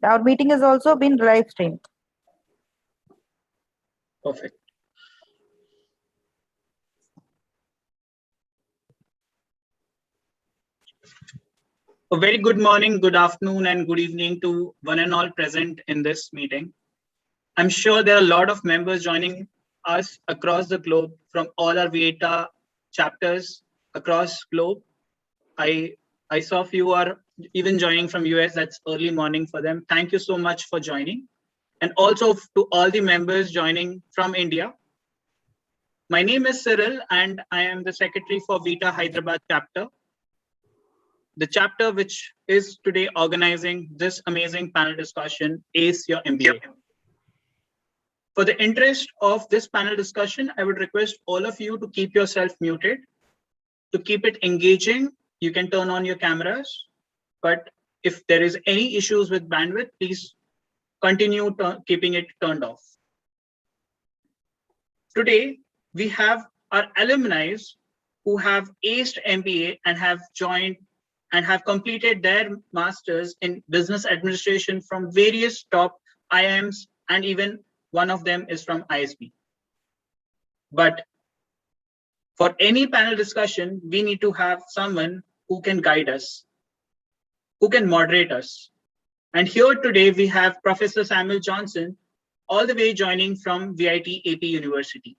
Our meeting has also been live streamed. Perfect. A very good morning, good afternoon, and good evening to one and all present in this meeting. I'm sure there are a lot of members joining us across the globe from all our Vieta chapters across globe. I saw a few are even joining from US. That's early morning for them. Thank you so much for joining. And also to all the members joining from India. My name is Cyril and I am the secretary for Vieta Hyderabad chapter. The chapter which is today organizing this amazing panel discussion, Ace Your MBA. For the interest of this panel discussion, I would request all of you to keep yourself muted. To keep it engaging, you can turn on your cameras, but if there is any issues with bandwidth, please continue keeping it turned off. Today, we have our alumni who have aced MBA and have joined and have completed their masters in business administration from various top IIMs, and even one of them is from ISB. But for any panel discussion, we need to have someone who can guide us, who can moderate us. And here today, we have Professor Samuel Johnson, all the way joining from VIT AP University.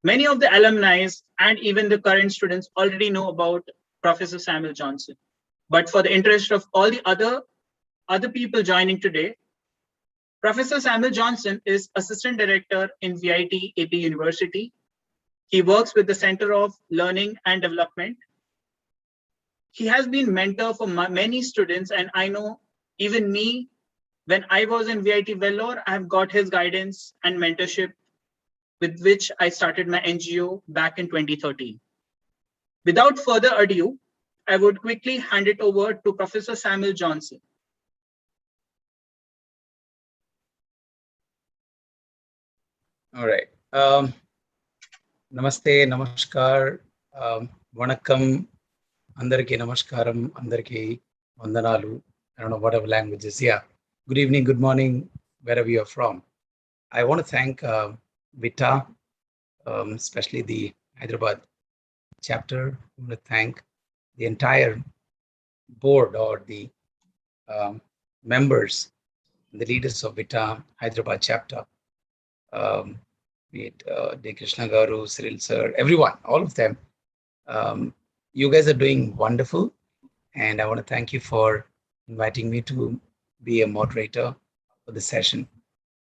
Many of the alumni and even the current students already know about Professor Samuel Johnson. But for the interest of all the other people joining today, Professor Samuel Johnson is Assistant Director in VIT AP University. He works with the Center of Learning and Development. He has been mentor for many students, and I know even me, when I was in VIT Vellore, I have got his guidance and mentorship with which I started my NGO back in 2013. Without further ado, I would quickly hand it over to Professor Samuel Johnson. All right. Namaste, namaskar, vanakkam, andarki namaskaram, andarki vandanalu. I don't know whatever languages. Yeah. Good evening, good morning, wherever you're from. I want to thank Vita, especially the Hyderabad chapter. I want to thank the entire board or the members, the leaders of Vita Hyderabad chapter. Be it D. Krishna Garu, Cyril sir, everyone, all of them. You guys are doing wonderful. And I want to thank you for inviting me to be a moderator for the session.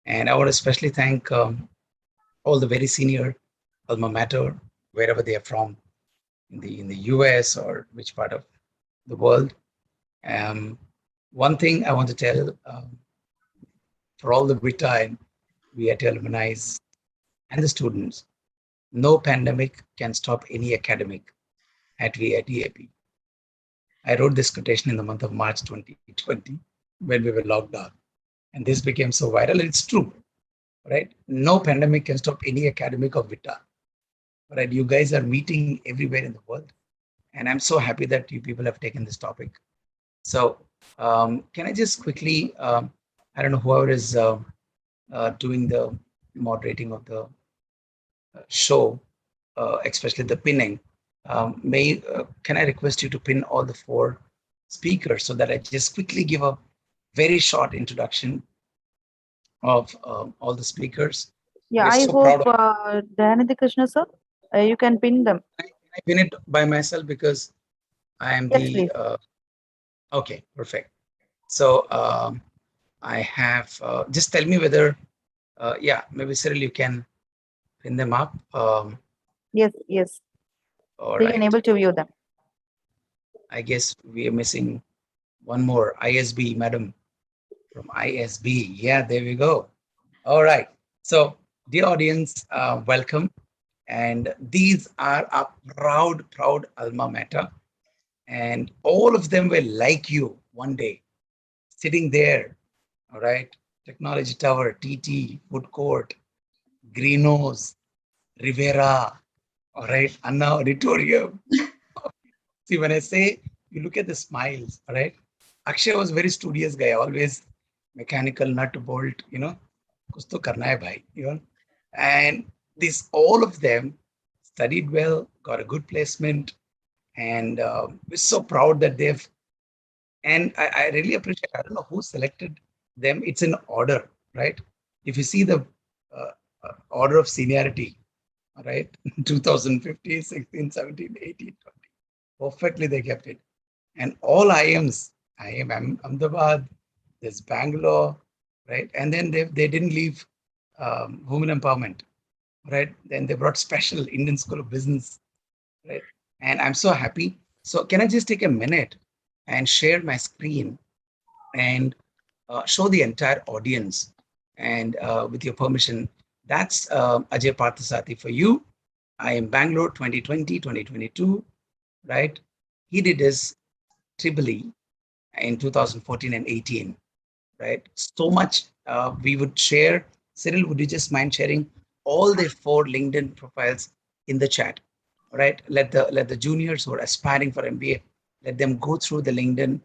And I want to especially thank all the very senior alma mater, wherever they are from, in the US or which part of the world. One thing I want to tell for all the Vita and VIT alumni and the students, no pandemic can stop any academic at VIT AP. I wrote this quotation in the month of March 2020 when we were locked down. And this became so viral, and it's true, right? No pandemic can stop any academic of Vita. Right? You guys are meeting everywhere in the world. And I'm so happy that you people have taken this topic. So can I just quickly, I don't know, whoever is doing the moderating of the show, especially the pinning, can I request you to pin all the 4 speakers so that I just quickly give a very short introduction of all the speakers. Yeah, I hope Dayanidhi Krishna sir, you can pin them. I pin it by myself because I am yes, okay, perfect. So I have, just tell me whether, yeah, maybe Cyril, you can pin them up. Yes. All we right. can able to view them. I guess we are missing one more, ISB, madam, from ISB. Yeah, there we go. All right. So, dear audience, welcome. And these are a proud alma mater. And all of them were like you one day, sitting there, all right? Technology Tower, TT, Food Court, Greenos, Rivera, all right? Anna Auditorium. See, when I say, you look at the smiles, all right? Akshay was very studious guy, always mechanical, nut, bolt, kuch to karna hai bhai, And this, all of them studied well, got a good placement, and we're so proud that they've, and I really appreciate, I don't know who selected them. It's in order, right? If you see the order of seniority, right? 2015, 16, 17, 18, 20. Perfectly they kept it. And all IMs, IM Ahmedabad, there's Bangalore, right? And then they didn't leave women empowerment, right? Then they brought special Indian School of Business, right? And I'm so happy. So can I just take a minute and share my screen and show the entire audience? And with your permission, that's Ajay Parthasati for you. I am Bangalore 2020, 2022, right? He did his Triple E in 2014 and 18, right? So much we would share. Cyril, would you just mind sharing all the 4 LinkedIn profiles in the chat, right? Let the juniors who are aspiring for MBA, let them go through the LinkedIn.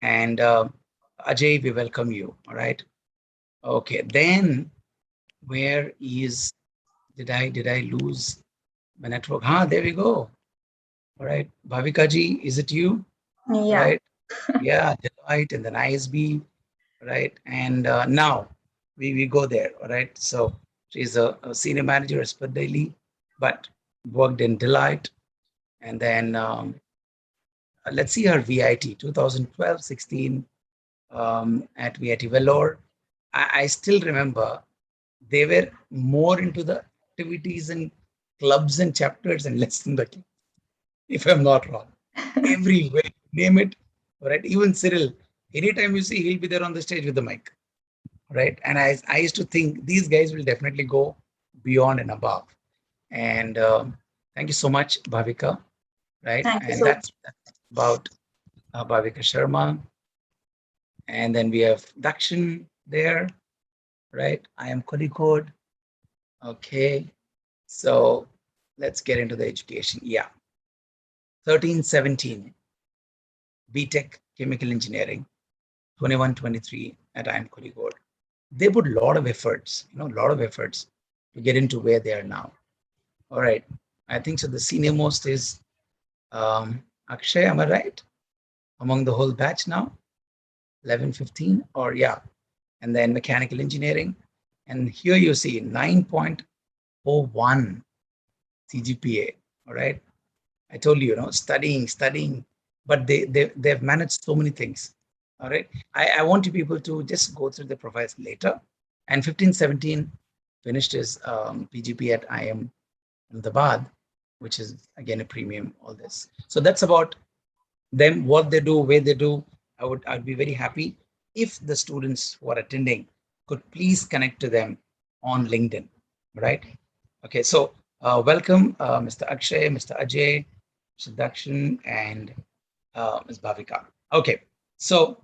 And Ajay, we welcome you, all right? Okay, then where is, did I lose my network? There we go. All right, Bhavika ji, is it you? Yeah. Right? Yeah, Deloitte and then ISB, right? And now we go there, all right? So she's a senior manager as per Delhi, but worked in Deloitte. And then let's see her VIT, 2012-16 at VIT Vellore. I still remember they were more into the activities and clubs and chapters and less than the club, if I'm not wrong. Everywhere, name it, right? Even Cyril, anytime you see, he'll be there on the stage with the mic, right? And I used to think these guys will definitely go beyond and above. And thank you so much, Bhavika, right? Thank you And so that's about Bhavika Sharma. And then we have Dakshin there, right? I am Kolikod. Okay. So let's get into the education. Yeah. 13-17, BTech Chemical Engineering, 21-23 at IIM Kolikod. They put a lot of efforts, a lot of efforts to get into where they are now. All right. I think so. The senior most is Akshay, am I right? Among the whole batch now, 11-15, or yeah. And then mechanical engineering. And here you see 9.01 CGPA. All right. I told you, studying, but they've managed so many things. All right. I want you people to just go through the profiles later. And 15-17 finished his PGP at IIM Ahmedabad, which is again a premium, all this. So that's about them, what they do, where they do. I'd be very happy if the students who are attending could please connect to them on LinkedIn, right? Okay, so welcome, Mr. Akshay, Mr. Ajay, Mr. Dakshin, and Ms. Bhavika. Okay, so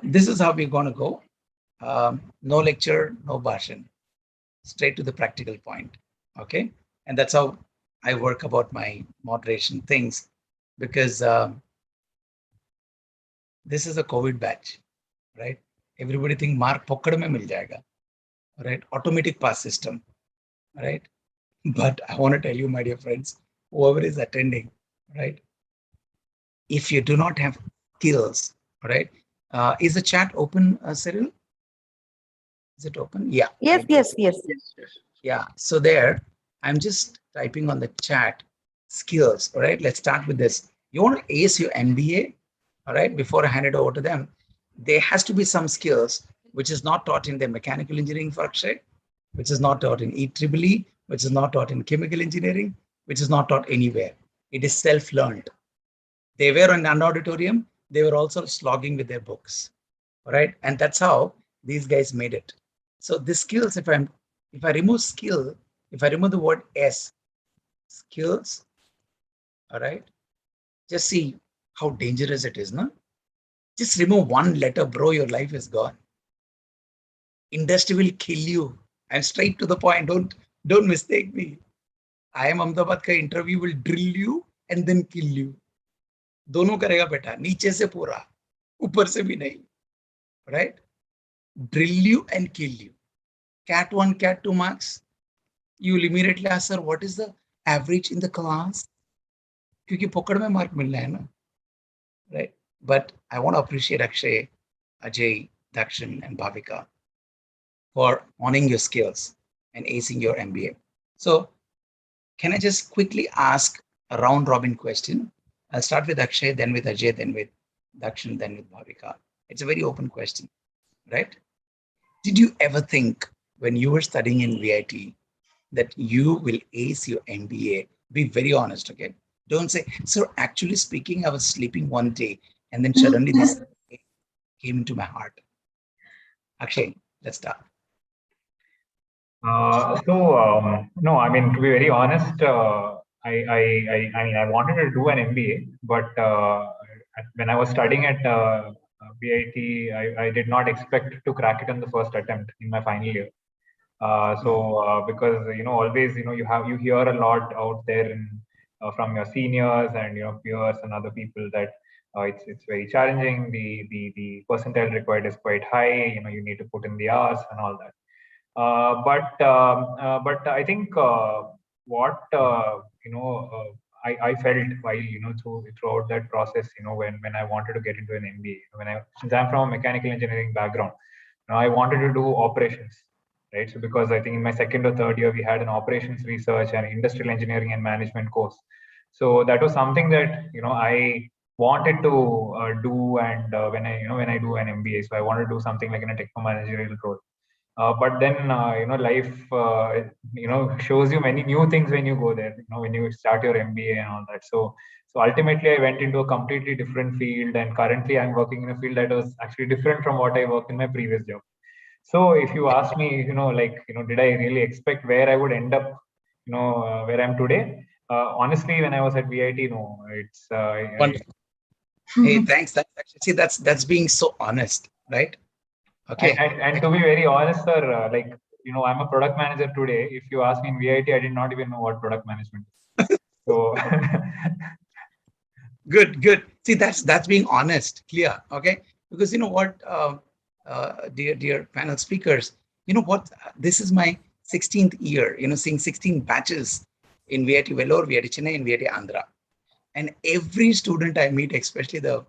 this is how we're going to go. No lecture, no bhashan, straight to the practical point. Okay, and that's how I work about my moderation things, because this is a COVID batch, right? Everybody think mark pokkad mein mil jayega, right? Automatic pass system, right? But I want to tell you, my dear friends, whoever is attending, right? If you do not have skills, right? Is the chat open, Cyril? Is it open? Yeah. Yes, yes, yes. Yeah. So there, I'm just typing on the chat skills. All right. Let's start with this. You want to ace your MBA, all right? Before I hand it over to them, there has to be some skills which is not taught in the mechanical engineering for Akshay, which is not taught in EEEE, which is not taught in chemical engineering, which is not taught anywhere. It is self-learned. They were in an auditorium. They were also slogging with their books, all right? And that's how these guys made it. So the skills, if I remove skill, if I remove the word S, skills, all right? Just see how dangerous it is, no? Just remove one letter, bro, your life is gone. Industry will kill you. I'm straight to the point. Don't mistake me. IIM Ahmedabad ka interview will drill you and then kill you. दोनों करेगा बेटा, नीचे से पूरा, ऊपर से भी नहीं, right? Drill you and kill you. Cat 1, cat 2 marks. You will immediately ask, sir, what is the average in the class? क्योंकि पकड़ में mark मिलना है ना, right? But I want to appreciate Akshay, Ajay, Dakshin, and Bhavika for honing your skills and acing your MBA. So can I just quickly ask a round robin question? I'll start with Akshay, then with Ajay, then with Dakshin, then with Bhavika. It's a very open question, right? Did you ever think when you were studying in VIT that you will ace your MBA? Be very honest, okay? Don't say, sir, actually speaking, I was sleeping one day and then suddenly this came into my heart. Akshay, let's start. No, I mean, to be very honest, I mean, I wanted to do an MBA, but when I was studying at BIT, I did not expect to crack it on the first attempt in my final year. Because always you hear a lot out there from your seniors and peers and other people that it's very challenging. The percentile required is quite high. You need to put in the hours and all that. But I think what I felt while throughout that process, when I wanted to get into an MBA, since I'm from a mechanical engineering background, I wanted to do operations, right? So because I think in my second or third year we had an operations research and industrial engineering and management course, so that was something that I wanted to do, and when I do an MBA, so I wanted to do something like in a techno managerial role. But then life shows you many new things when you go there, when you start your MBA and all that. So ultimately I went into a completely different field, and currently I'm working in a field that was actually different from what I worked in my previous job. So if you ask me, did I really expect where I would end up, where I'm today? Honestly, when I was at VIT, no, it's Wonderful. Hey, thanks. See, that's being so honest, right? Okay. And to be very honest, sir, I'm a product manager today. If you ask me in VIT, I did not even know what product management is. So good. See, that's being honest, clear. Okay, because you know what, dear panel speakers, you know what? This is my 16th year. Seeing 16 batches in VIT Vellore, VIT Chennai, and VIT Andhra, and every student I meet, especially the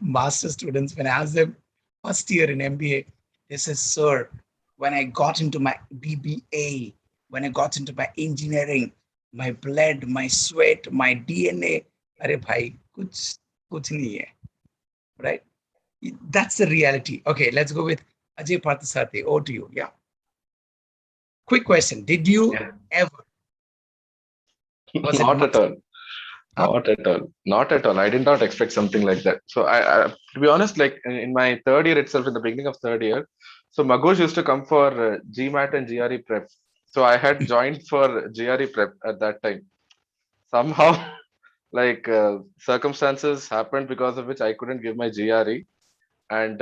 master students, when I ask them first year in MBA, they say, sir, when I got into my BBA, when I got into my engineering, my blood, my sweat, my DNA, अरे भाई कुछ नहीं है, right? That's the reality. Okay, let's go with Ajay Parthasarathy. Over to you. Yeah. Quick question. Did you ever? Not at all. Not at all. Not at all. I did not expect something like that. So I to be honest, like in my third year itself, in the beginning of third year, so Magoj used to come for GMAT and GRE prep. So I had joined for GRE prep at that time. Somehow, like circumstances happened because of which I couldn't give my GRE, and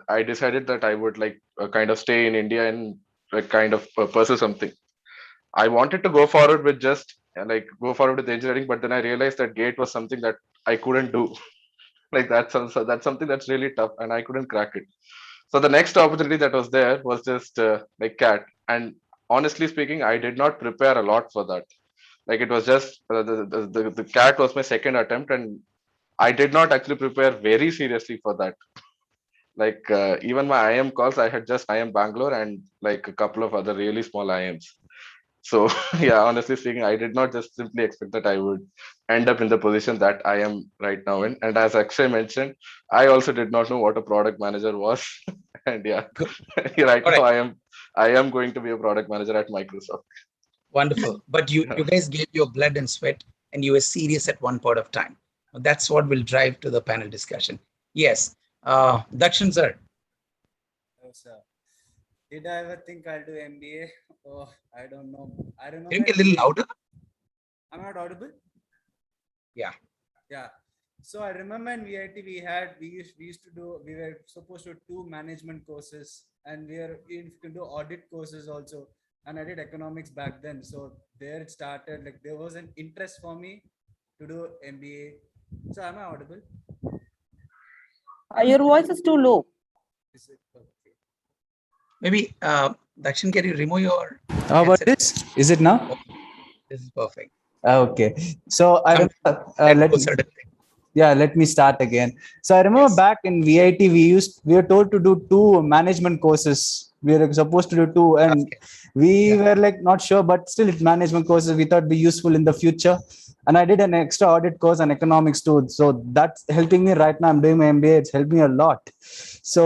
I decided that I would like kind of stay in India and like kind of pursue something. I wanted to go forward with just go forward with engineering, but then I realized that GATE was something that I couldn't do. Like that's something that's really tough, and I couldn't crack it. So the next opportunity that was there was just like CAT, and honestly speaking, I did not prepare a lot for that. Like it was just the CAT was my second attempt, and I did not actually prepare very seriously for that. Like even my IM calls, I had just IM Bangalore and like a couple of other really small IMs. So yeah, honestly speaking, I did not just simply expect that I would end up in the position that I am right now in. And as Akshay mentioned, I also did not know what a product manager was. And yeah, right now I am going to be a product manager at Microsoft. Wonderful. But you guys gave your blood and sweat, and you were serious at one point of time. That's what will drive to the panel discussion. Yes. Dakshin sir. Oh, sir. Did I ever think I'll do MBA? Oh, I don't know. I remember. Can you get a little louder? I'm not audible? Yeah. Yeah. So I remember in VIT we were supposed to do management courses, and we could do audit courses also. And I did economics back then. So there it started. Like there was an interest for me to do MBA. So am I audible? Your voice is too low. Is it okay? Maybe, Dakshin, can you remove your How about headset? this? Is it now? This is perfect. Okay. So I Sometimes remember, let go certain things. let me start again. So I remember Yes. back in VIT, we were told to do 2 management courses. We were supposed to do 2, and Okay. we Yeah. were like not sure, but still management courses we thought be useful in the future. And I did an extra audit course on economics too. So that's helping me right now. I'm doing my MBA. It's helped me a lot. So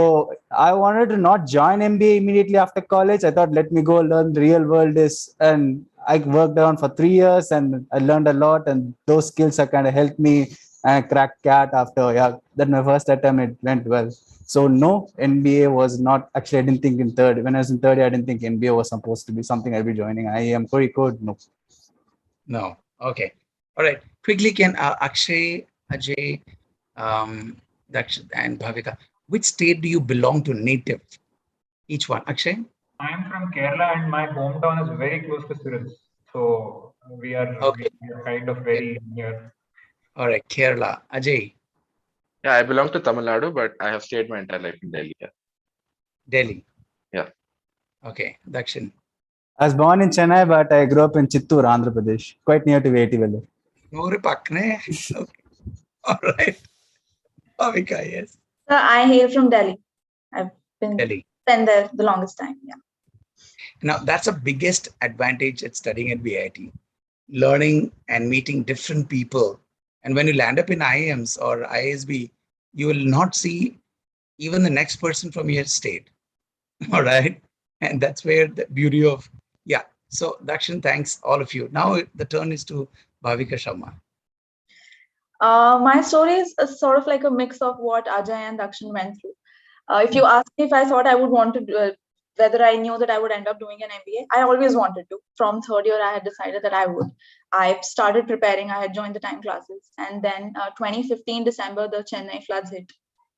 I wanted to not join MBA immediately after college. I thought, let me go learn the real world is, and I worked around for 3 years and I learned a lot. And those skills have kind of helped me crack CAT after, that my first attempt, it went well. So no, NBA was not, actually, I didn't think in third. When I was in third year, I didn't think NBA was supposed to be something I'd be joining. I am very good. No. No. Okay. All right. Quickly, can Akshay, Ajay, Dakshin, and Bhavika, which state do you belong to native? Each one. Akshay? I am from Kerala and my hometown is very close to Cyrils. So Okay. we are kind of very near. All right. Kerala. Ajay, Yeah, I belong to Tamil Nadu, but I have stayed my entire life in Delhi. Yeah. Delhi. Yeah. Okay. Dakshin. I was born in Chennai, but I grew up in Chittoor, Andhra Pradesh, quite near to VIT Vellore. Nore pakne. Okay. All right. Bhavika, yes. So I hail from Delhi. I've been Delhi. spent there the longest time. Yeah. Now, that's the biggest advantage at studying at VIT, learning and meeting different people. And when you land up in IIMs or ISB, you will not see even the next person from your state. All right. And that's where the beauty of, yeah. So, Dakshin, thanks all of you. Now the turn is to Bhavika Sharma. My story is sort of like a mix of what Ajay and Dakshin went through. If you ask me if I thought I would want to do, whether I knew that I would end up doing an MBA, I always wanted to. From third year, I had decided that I would. I started preparing. I had joined the time classes, and then 2015 December, the Chennai floods hit,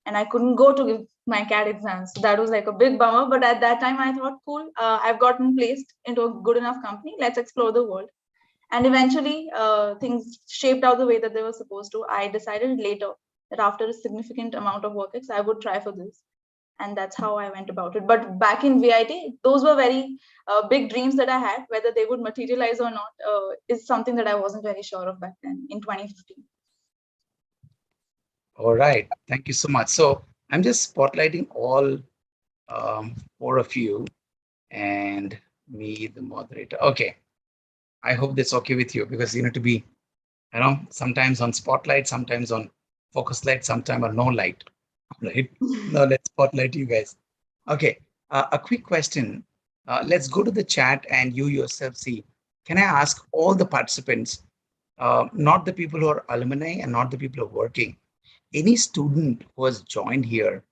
and I couldn't go to give my CAT exams. So that was like a big bummer. But at that time, I thought, cool, I've gotten placed into a good enough company. Let's explore the world. And eventually, things shaped out the way that they were supposed to. I decided later that after a significant amount of work, I would try for this, and that's how I went about it. But back in VIT, those were very big dreams that I had. Whether they would materialize or not is something that I wasn't very sure of back then in 2015. All right. Thank you so much. So, I'm just spotlighting all 4 of you and me, the moderator. Okay. I hope that's okay with you because you need to be, sometimes on spotlight, sometimes on focus light, sometimes on no light. Right? Now let's spotlight you guys. Okay. A quick question. Let's go to the chat and you yourself see. Can I ask all the participants, not the people who are alumni and not the people who are working, any student who has joined here,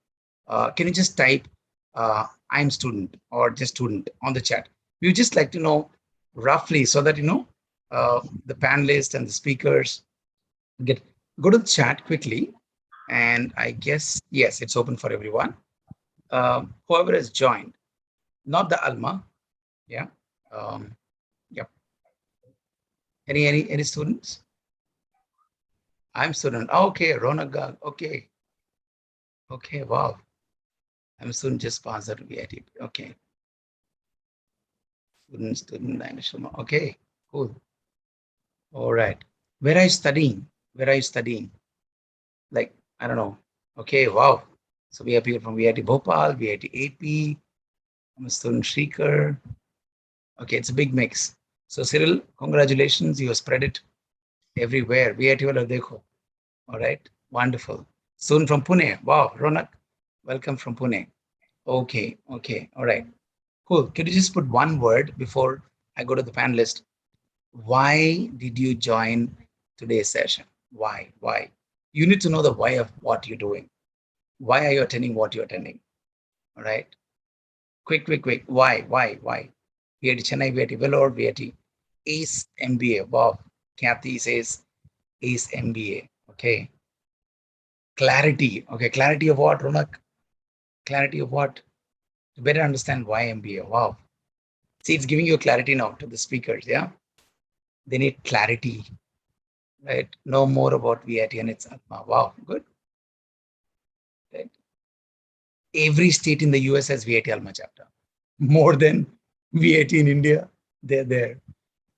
can you just type I'm student or just student on the chat? We would just like to know roughly so that the panelists and the speakers go to the chat quickly, and I guess yes, it's open for everyone. Whoever has joined, not the Alma, yeah, yep. Any students? I'm student. Okay, Ronak. Okay, wow. I'm a student, just passed out VIT. Okay. Student, Sharma. Okay, cool. All right. Where are you studying? Like, I don't know. Okay, wow. So we have people from VIT Bhopal, VIT AP. I'm a student Shrikar. Okay, it's a big mix. So Cyril, congratulations. You have spread it everywhere. VIT wala dekho. All right, wonderful. Student from Pune. Wow, Ronak, welcome from Pune. Okay, all right. Cool. Can you just put one word before I go to the panelist? Why did you join today's session? Why? You need to know the why of what you're doing. Why are you attending what you're attending? All right. Quick. Why? VIT Chennai, VIT Vellore, VIT ACE MBA. Wow. Kathy says ACE MBA. Okay. Clarity. Okay. Clarity of what, Ronak? Clarity of what? To better understand why MBA. Wow. See, it's giving you clarity now to the speakers. Yeah. They need clarity, right? Know more about VIT and its Atma. Wow, good. Right? Every state in the US has VIT Alma chapter. More than VIT in India, they're there.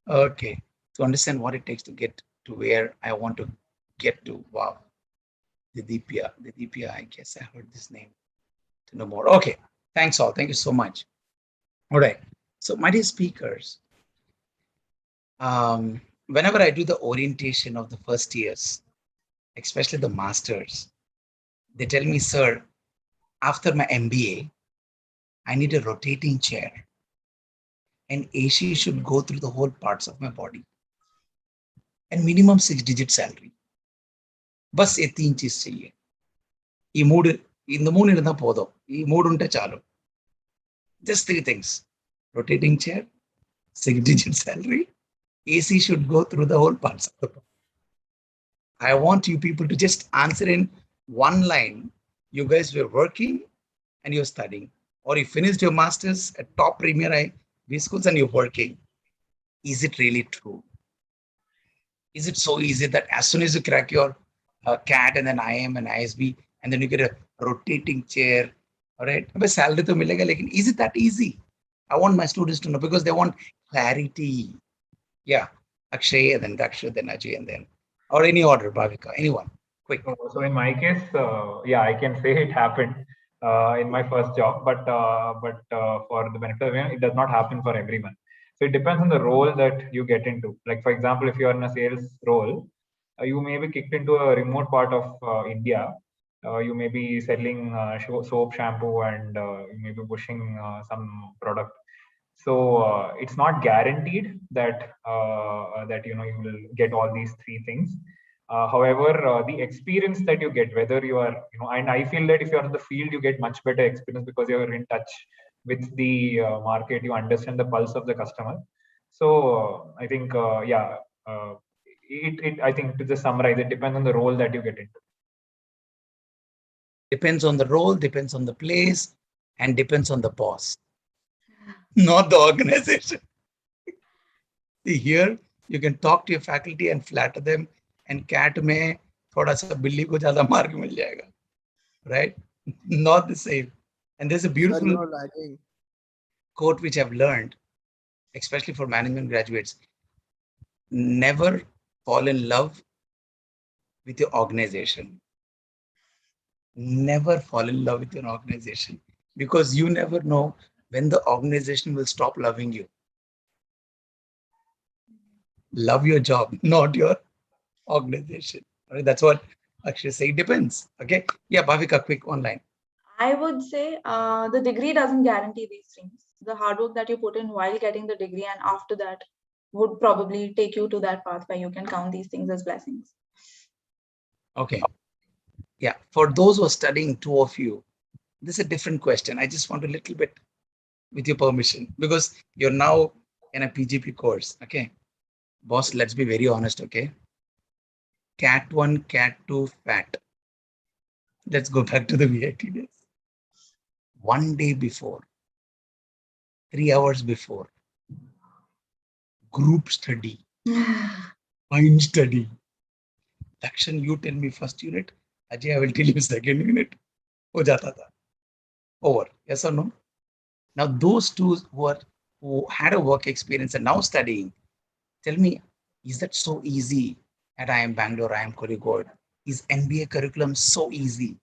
Okay. To understand what it takes to get to where I want to get to. Wow. The Deepia, I guess I heard this name to know more. Okay. Thanks all. Thank you so much. All right. So my dear speakers, whenever I do the orientation of the first years, especially the masters, they tell me, sir, after my MBA, I need a rotating chair. And AC should go through the whole parts of my body. And minimum 6-digit salary. बस ये 3 चीज चाहिए. ఈ మూడు இந்த மூணு இருந்தா போதும். ఈ మూడు ఉంటే చాలు. Just 3 things. Rotating chair, 6-digit salary, AC should go through the whole parts of the body. I want you people to just answer in one line. You guys were working and you're studying, or you finished your masters at top premier IB schools and you're working. Is it really true? Is it so easy that as soon as you crack your CAT and then IM and ISB and then you get a rotating chair, all right? But salary to milega, like, is it that easy? I want my students to know because they want clarity. Yeah, Akshay and then Daksha, then Ajay and then, or any order, Bhavika, anyone, quick. So in my case, yeah, I can say it happened in my first job, but for the benefit of everyone, it does not happen for everyone. So it depends on the role that you get into. Like, for example, if you're in a sales role, you may be kicked into a remote part of India. You may be selling soap, shampoo, and you may be pushing some product. So it's not guaranteed that that you will get all these 3 things. However, the experience that you get, whether you are, and I feel that if you're in the field, you get much better experience because you're in touch with the market, you understand the pulse of the customer. So I think, yeah, I think to just summarize, it depends on the role that you get into. Depends on the role, depends on the place, and depends on the boss, not the organization. See, here you can talk to your faculty and flatter them, and CAT में थोड़ा सा बिल्ली को ज़्यादा mark मिल जाएगा, right? Not the same. And there's a beautiful quote which I've learned, especially for management graduates. Never fall in love with your organization. Never fall in love with your organization, because you never know when the organization will stop loving you. Love your job, not your organization. Right? That's what Akshay say. It depends. Okay. Yeah, Bhavika, quick online. I would say the degree doesn't guarantee these things. The hard work that you put in while getting the degree and after that would probably take you to that path where you can count these things as blessings. Okay. Yeah. For those who are studying, 2 of you, this is a different question. I just want a little bit, with your permission, because you're now in a PGP course. Okay. Boss, let's be very honest. Okay. CAT 1, CAT 2, FAT. Let's go back to the VIT days. 1 day before, 3 hours before, group study, mind study. Dakshan, you tell me first unit. Ajay, I will tell you second unit. Ho jata tha. Over. Yes or no? Now those 2 who had a work experience and now studying, tell me, is that so easy at IIM Bangalore, IIM Kozhikode? Is MBA curriculum so easy?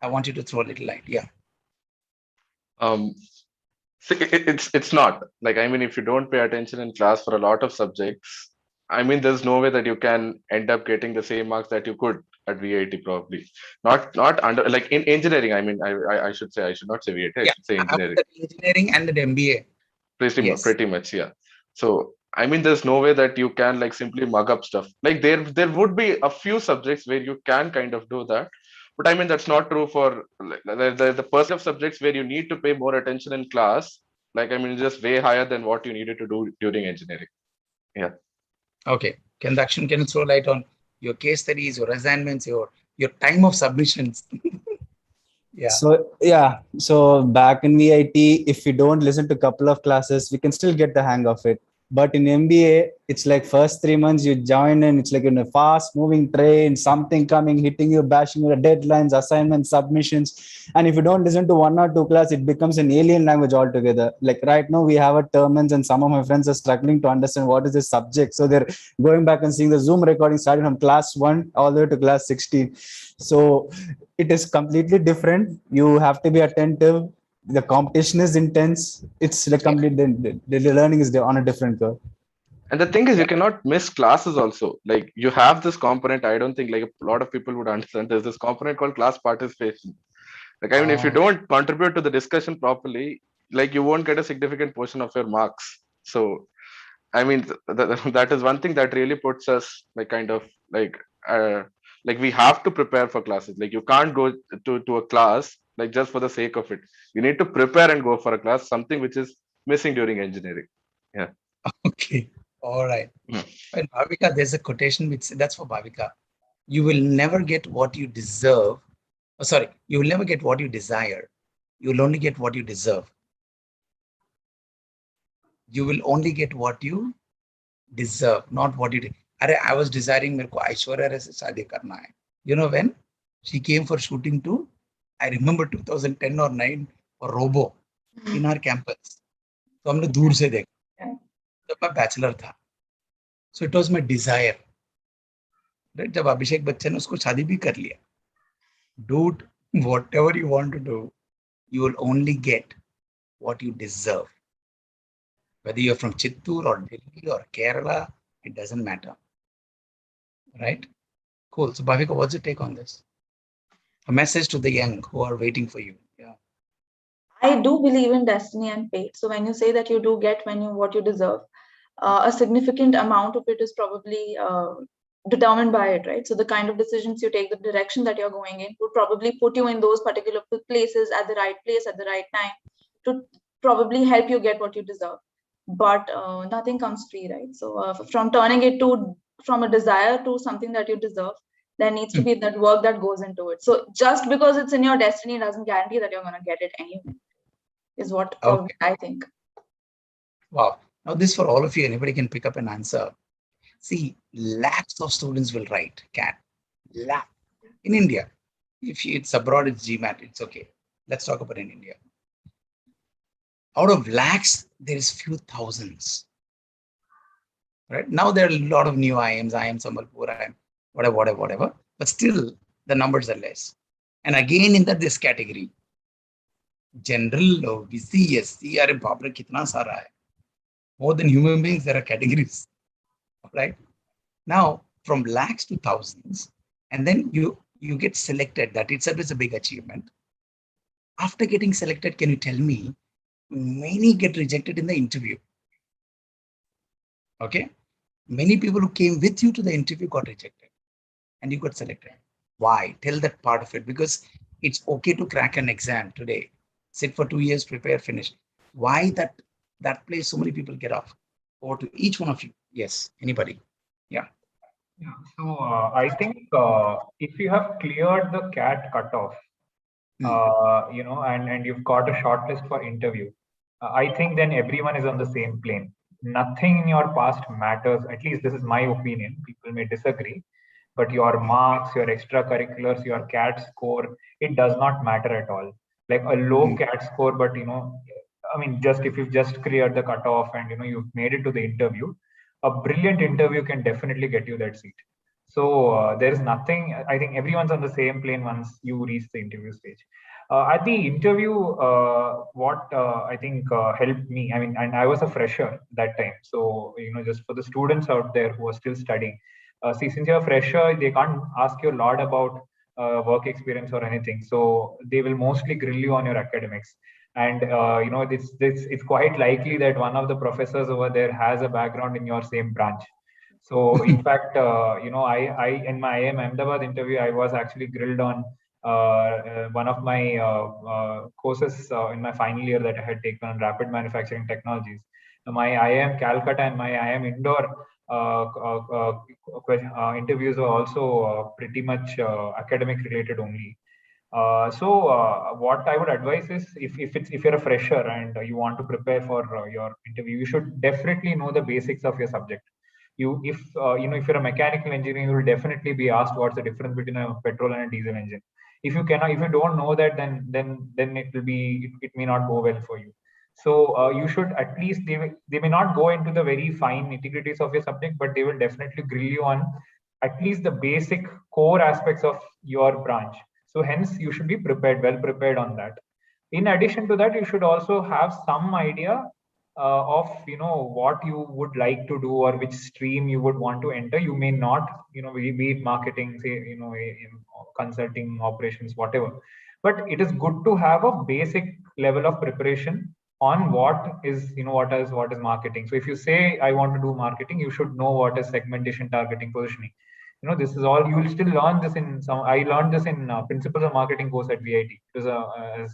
I want you to throw a little light. Yeah. It's not. Like, I mean, if you don't pay attention in class for a lot of subjects, I mean, there's no way that you can end up getting the same marks that you could at VIT probably. Not under, like in engineering. I mean, I should say, I should not say VIT. I should say engineering. Engineering and the MBA. Pretty much, yeah. So I mean, there's no way that you can like simply mug up stuff. Like there would be a few subjects where you can kind of do that. But I mean, that's not true for the percent of subjects where you need to pay more attention in class. Like, I mean, just way higher than what you needed to do during engineering. Yeah. Okay. Can you throw light on your case studies, your assignments, your time of submissions? Yeah. So back in VIT, if we don't listen to a couple of classes, we can still get the hang of it. But in MBA, it's like first 3 months you join and it's like in a fast moving train, something coming, hitting you, bashing your deadlines, assignments, submissions. And if you don't listen to 1 or 2 class, it becomes an alien language altogether. Like right now we have a terms and some of my friends are struggling to understand what is this subject. So they're going back and seeing the Zoom recording starting from class 1 all the way to class 16. So it is completely different. You have to be attentive. The competition is intense. It's like the learning is on a different curve. And the thing is, you cannot miss classes also. Like you have this component. I don't think like a lot of people would understand. There's this component called class participation. Like I mean, if you don't contribute to the discussion properly, like you won't get a significant portion of your marks. So I mean, that is one thing that really puts us like kind of like we have to prepare for classes. Like you can't go to a class like just for the sake of it. You need to prepare and go for a class, something which is missing during engineering. Yeah. Okay. All right. Hmm. And Bhavika, there's a quotation which that's for Bhavika. You will never get what you deserve. Oh, sorry, you will never get what you desire. You will only get what you deserve. You will only get what you deserve, not what you did. I was desiring मेरे को ऐश्वर्या राय से शादी करना है. You know when she came for shooting too? I remember 2010 or 9 for Robo in our campus. तो हमने दूर से देखा. जब मैं बैचलर था. So it was my desire. Right? जब अभिषेक बच्चन ने उसको शादी भी कर लिया. Dude, whatever you want to do, you will only get what you deserve. Whether you're from Chittoor or Delhi or Kerala, it doesn't matter. Right? Cool. So Bhavika, what's your take on this? A message to the young who are waiting for you. Yeah. I do believe in destiny and fate. So when you say that you do get what you deserve, a significant amount of it is probably determined by it, right? So the kind of decisions you take, the direction that you're going in would probably put you in those particular places at the right place at the right time to probably help you get what you deserve. But nothing comes free, right? So from turning it from a desire to something that you deserve, there needs to be that work that goes into it. So just because it's in your destiny doesn't guarantee that you're going to get it anyway, is what I think. Wow. Now this for all of you, anybody can pick up an answer. See, lakhs of students will write CAT. Lakh. In India, if it's abroad, it's GMAT, it's okay. Let's talk about in India. Out of lakhs, there is few thousands. Right? Now there are a lot of new IIMs, IIM Sambalpur, IIM, whatever. But still, the numbers are less. And again, in this category, general, VC, SC, are public, kitna sara hai. More than human beings, there are categories. Right? Now, from lakhs to thousands, and then you get selected. That itself is a big achievement. After getting selected, can you tell me, many get rejected in the interview? Okay? Many people who came with you to the interview got rejected and you got selected. Why? Tell that part of it, because it's okay to crack an exam today. Sit for 2 years, prepare, finish. Why that place so many people get off? Or to each one of you. Yes, anybody? Yeah. So I think if you have cleared the CAT cutoff, and you've got a shortlist for interview, I think then everyone is on the same plane. Nothing in your past matters. At least this is my opinion. People may disagree, but your marks, your extracurriculars, your CAT score, it does not matter at all. Like a low CAT score, but I mean, just if you've just cleared the cutoff and you've made it to the interview, a brilliant interview can definitely get you that seat. So there is nothing. I think everyone's on the same plane once you reach the interview stage. At the interview, what I think helped me, I mean, and I was a fresher that time. So, just for the students out there who are still studying, see, since you're a fresher, they can't ask you a lot about work experience or anything. So they will mostly grill you on your academics. And, it's quite likely that one of the professors over there has a background in your same branch. So in fact, I in my IIM Ahmedabad interview, I was actually grilled on one of my courses in my final year that I had taken on rapid manufacturing technologies. My IIM Calcutta and my IIM Indore interviews were also pretty much academic related only. What I would advise is if you're a fresher and you want to prepare for your interview, you should definitely know the basics of your subject. If you're a mechanical engineer, you will definitely be asked what's the difference between a petrol and a diesel engine. If you don't know that, then it may not go well for you. So you should at least, they may not go into the very fine nitty-gritties of your subject, but they will definitely grill you on at least the basic core aspects of your branch. So hence you should be well prepared on that. In addition to that, you should also have some idea of what you would like to do or which stream you would want to enter. You may not, be it marketing, say, in consulting, operations, whatever. But it is good to have a basic level of preparation on what is marketing. So if you say I want to do marketing, you should know what is segmentation, targeting, positioning. This is all you will still learn this in some. I learned this in principles of marketing course at VIT. It was as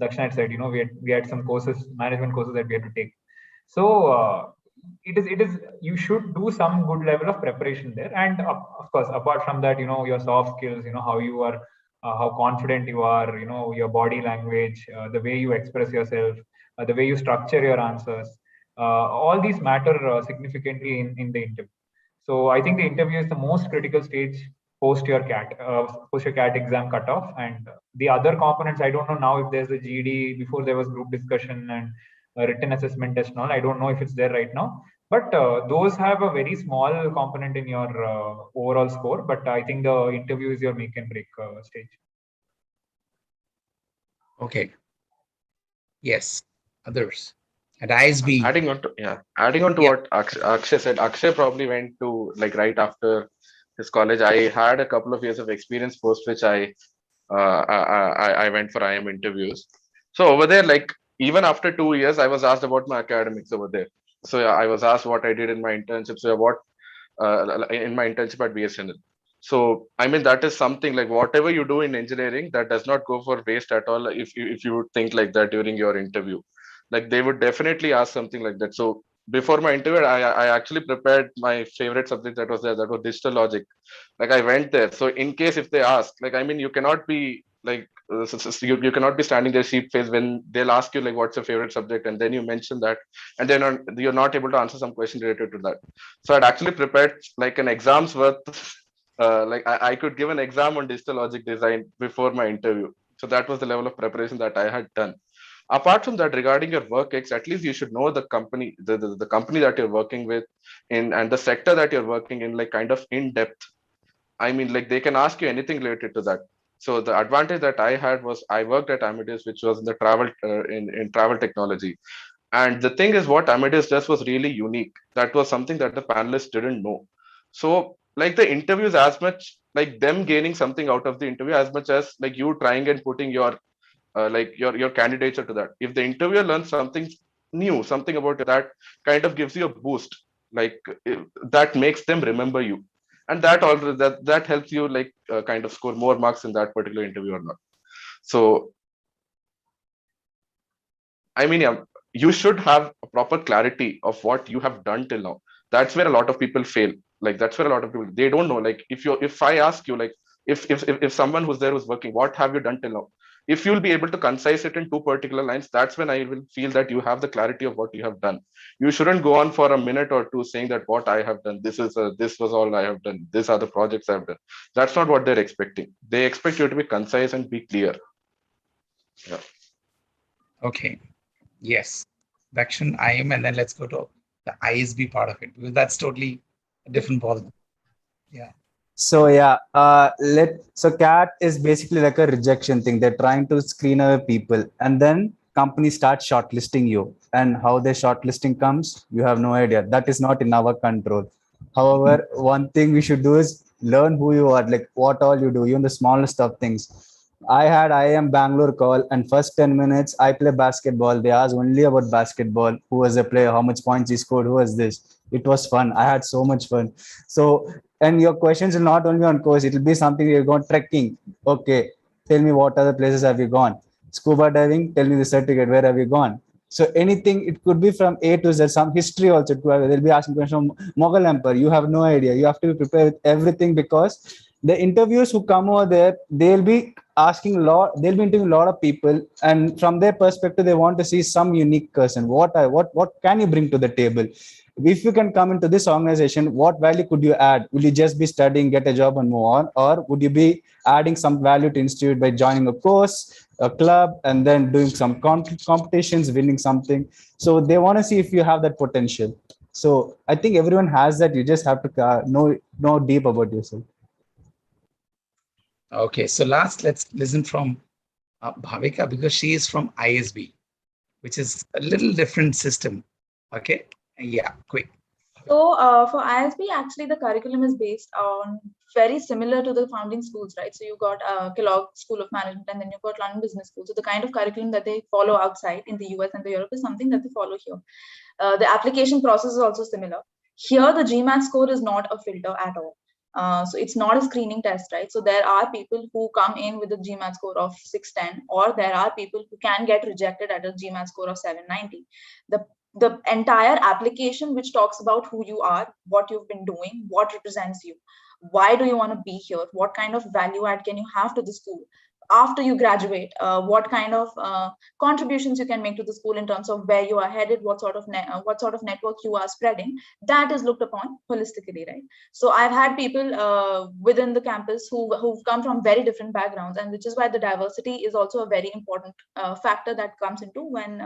Dakshin had said, we had some courses, management courses that we had to take. So it is you should do some good level of preparation there. And of course, apart from that, your soft skills, how you are, how confident you are, your body language, the way you express yourself, the way you structure your answers, all these matter significantly in the interview. So I think the interview is the most critical stage post your CAT exam cutoff. And the other components, I don't know now if there's a GD. Before there was group discussion and a written assessment test and all. I don't know if it's there right now, but those have a very small component in your overall score. But I think the interview is your make and break stage. Okay. Yes. Others. At ISB. Adding on to what Akshay said, Akshay probably went to right after his college. I had a couple of years of experience post which I went for IIM interviews. So over there, even after 2 years, I was asked about my academics over there. So I was asked what I did in my internship. So what in my internship at BSNL. So I mean that is something whatever you do in engineering, that does not go for waste at all. If you would think like that during your interview. They would definitely ask something like that. So before my interview, I actually prepared my favorite subject that was there, that was digital logic. I went there. So in case if they ask, you cannot be you cannot be standing there sheep face when they'll ask you what's your favorite subject, and then you mention that, and then you're not able to answer some question related to that. So I'd actually prepared an exam's worth. I could give an exam on digital logic design before my interview. So that was the level of preparation that I had done. Apart from that, regarding your work ex, at least you should know the company, the company that you're working with and the sector that you're working in, kind of in depth. I mean, they can ask you anything related to that. So the advantage that I had was I worked at Amadeus, which was in the travel in travel technology. And the thing is, what Amadeus does was really unique. That was something that the panelists didn't know. So the interviews, as much them gaining something out of the interview, as much as you trying and putting your your candidature to that. If the interviewer learns something new, something about that kind of gives you a boost, that makes them remember you, and that helps you kind of score more marks in that particular interview or not. So I mean, yeah, you should have a proper clarity of what you have done till now. That's where a lot of people fail. That's where a lot of people, they don't know. If I ask you, if someone who's there who's working, what have you done till now? If you'll be able to concise it in 2 particular lines, that's when I will feel that you have the clarity of what you have done. You shouldn't go on for a minute or two saying that what I have done, this was all I have done, these are the projects I've done. That's not what they're expecting. They expect you to be concise and be clear. Yeah. Okay. Yes. Dakshin, IIM, and then let's go to the ISB part of it, because that's totally a different ball. Yeah. So yeah, so CAT is basically like a rejection thing. They're trying to screen away people, and then companies start shortlisting you. And how their shortlisting comes, you have no idea. That is not in our control. However, one thing we should do is learn who you are, what all you do, even the smallest of things. I had IIM Bangalore call, and first 10 minutes I play basketball. They asked only about basketball. Who was the player? How much points he scored? Who was this? It was fun. I had so much fun. So, and your questions will not only on course, it will be something you're going trekking. Okay, tell me what other places have you gone? Scuba diving, tell me the certificate, where have you gone? So anything, it could be from A to Z, some history also. They'll be asking questions from Mughal Empire. You have no idea. You have to be prepared with everything, because the interviewers who come over there, they'll be interviewing a lot of people, and from their perspective, they want to see some unique person. What can you bring to the table? If you can come into this organization, what value could you add? Will you just be studying, get a job and move on? Or would you be adding some value to institute by joining a course, a club, and then doing some competitions, winning something? So they want to see if you have that potential. So I think everyone has that. You just have to know deep about yourself. Okay, so let's listen from Bhavika, because she is from ISB, which is a little different system. Okay, yeah, quick. So for ISB, actually, the curriculum is based on very similar to the founding schools, right? So you got Kellogg School of Management, and then you've got London Business School. So the kind of curriculum that they follow outside in the US and the Europe is something that they follow here. The application process is also similar. Here, the GMAT score is not a filter at all. So it's not a screening test, right? So there are people who come in with a GMAT score of 610, or there are people who can get rejected at a GMAT score of 790. The entire application, which talks about who you are, what you've been doing, what represents you, why do you want to be here, what kind of value add can you have to the school after you graduate, what kind of contributions you can make to the school in terms of where you are headed, what sort of network you are spreading, that is looked upon holistically, right? So I've had people within the campus who've come from very different backgrounds, and which is why the diversity is also a very important factor that comes into when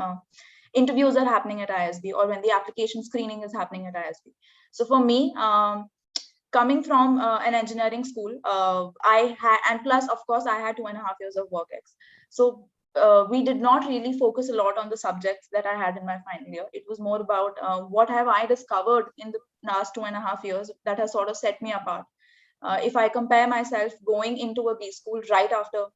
interviews are happening at ISB, or when the application screening is happening at ISB. So for me, coming from an engineering school, and plus, of course, I had 2.5 years of work ex. So we did not really focus a lot on the subjects that I had in my final year. It was more about what have I discovered in the last 2.5 years that has sort of set me apart. If I compare myself going into a B school right after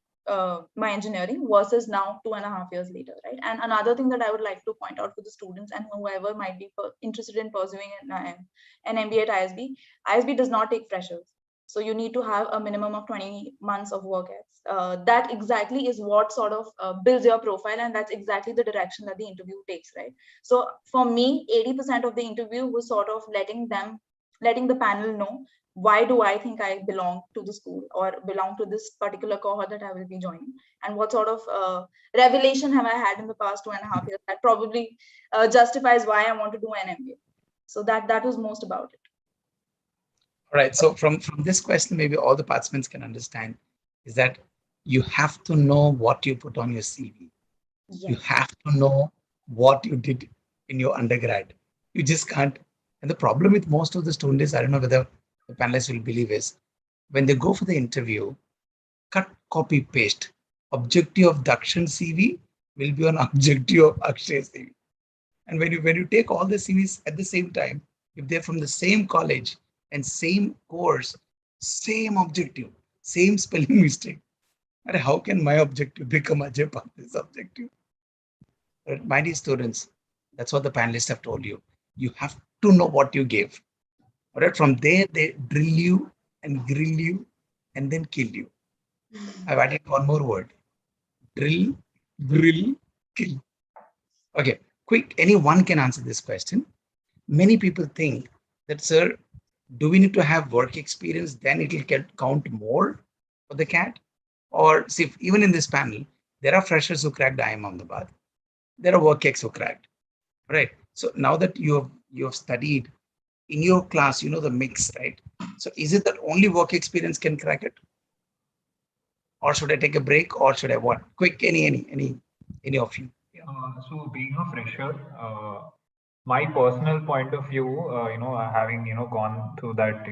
my engineering versus now 2.5 years later, right? And another thing that I would like to point out for the students and whoever might be interested in pursuing an MBA at ISB does not take freshers. So you need to have a minimum of 20 months of work ex. That exactly is what sort of builds your profile, and that's exactly the direction that the interview takes, right? So for me, 80% of the interview was sort of letting the panel know, why do I think I belong to the school or belong to this particular cohort that I will be joining? And what sort of revelation have I had in the past 2.5 years that probably justifies why I want to do an MBA? So that was most about it. All right. So from this question, maybe all the participants can understand is that you have to know what you put on your CV. Yes. You have to know what you did in your undergrad. You just can't. And the problem with most of the students, I don't know whether the panelists will believe, is when they go for the interview, cut, copy, paste. Objective of Dakshan CV will be on objective of Akshay CV. And when you take all the CVs at the same time, if they're from the same college and same course, same objective, same spelling mistake, and how can my objective become Ajay Pandey's objective? But my dear students, that's what the panelists have told you. You have to know what you gave. All right, from there, they drill you and grill you and then kill you. I've added one more word. Drill, grill, kill. Okay, quick, anyone can answer this question. Many people think that, sir, do we need to have work experience, then it will count more for the CAT? Or see, even in this panel, there are freshers who cracked IIM Ahmedabad. There are work ex who cracked, right? So now that you have studied in your class, you know the mix, right? So is it that only work experience can crack it? Or should I take a break, or should I what? Quick, any of you. Yeah. So being a fresher, my personal point of view, having gone through that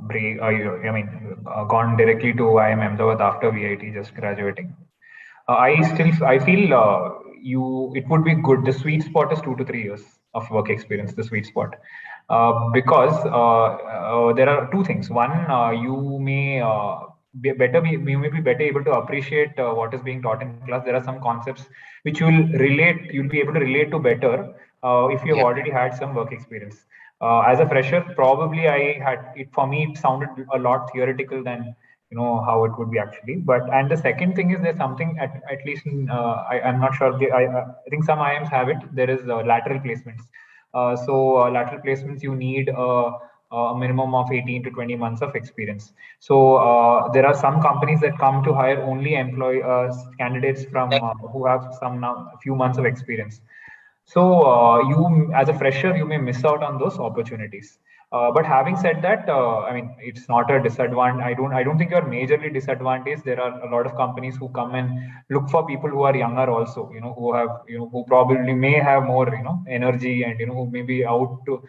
break, gone directly to IIM Ahmedabad after VIT, just graduating. I feel it would be good. The sweet spot is 2 to 3 years of work experience. The sweet spot, because there are two things. One, you may you may be better able to appreciate what is being taught in class. There are some concepts which you'll be able to relate to better if you have already had some work experience. As a fresher, probably for me it sounded a lot theoretical than how it would be actually. And the second thing is, there's something at least in I'm not sure, I think some IIMs have it. There is lateral placements. So lateral placements, you need a minimum of 18 to 20 months of experience. So there are some companies that come to hire only candidates from who have a few months of experience. So you, as a fresher, you may miss out on those opportunities. But having said that, I mean, it's not a disadvantage. I don't think you're majorly disadvantaged. There are a lot of companies who come and look for people who are younger also, who have, who probably may have more, energy, and, who may be out to,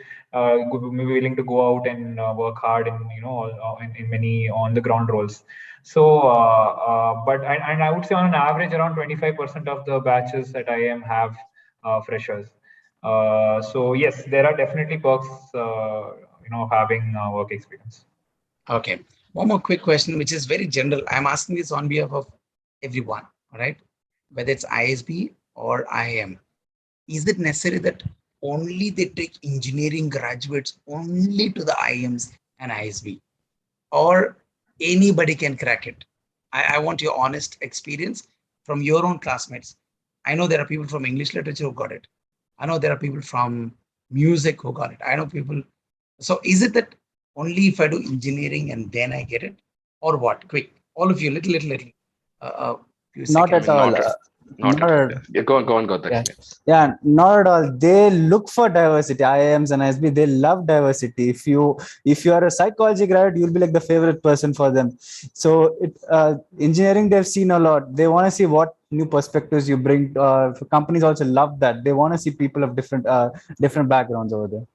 may be willing to go out and work hard in, in many on the ground roles. So, but I would say on an average, around 25% of the batches at IIM have freshers. So yes, there are definitely perks, having work experience. Okay. One more quick question, which is very general. I'm asking this on behalf of everyone, all right? Whether it's ISB or IIM. Is it necessary that only they take engineering graduates only to the IIMs and ISB? Or anybody can crack it? I want your honest experience from your own classmates. I know there are people from English literature who got it. I know there are people from music who got it. I know people. So is it that only if I do engineering and then I get it, or what? Quick, all of you, little. Not at all. Not at all. Yeah, go on. Yeah, not at all. They look for diversity. IIMs and ISB, they love diversity. If you are a psychology graduate, you'll be like the favorite person for them. So engineering, they've seen a lot. They want to see what new perspectives you bring. Companies also love that. They want to see people of different backgrounds over there.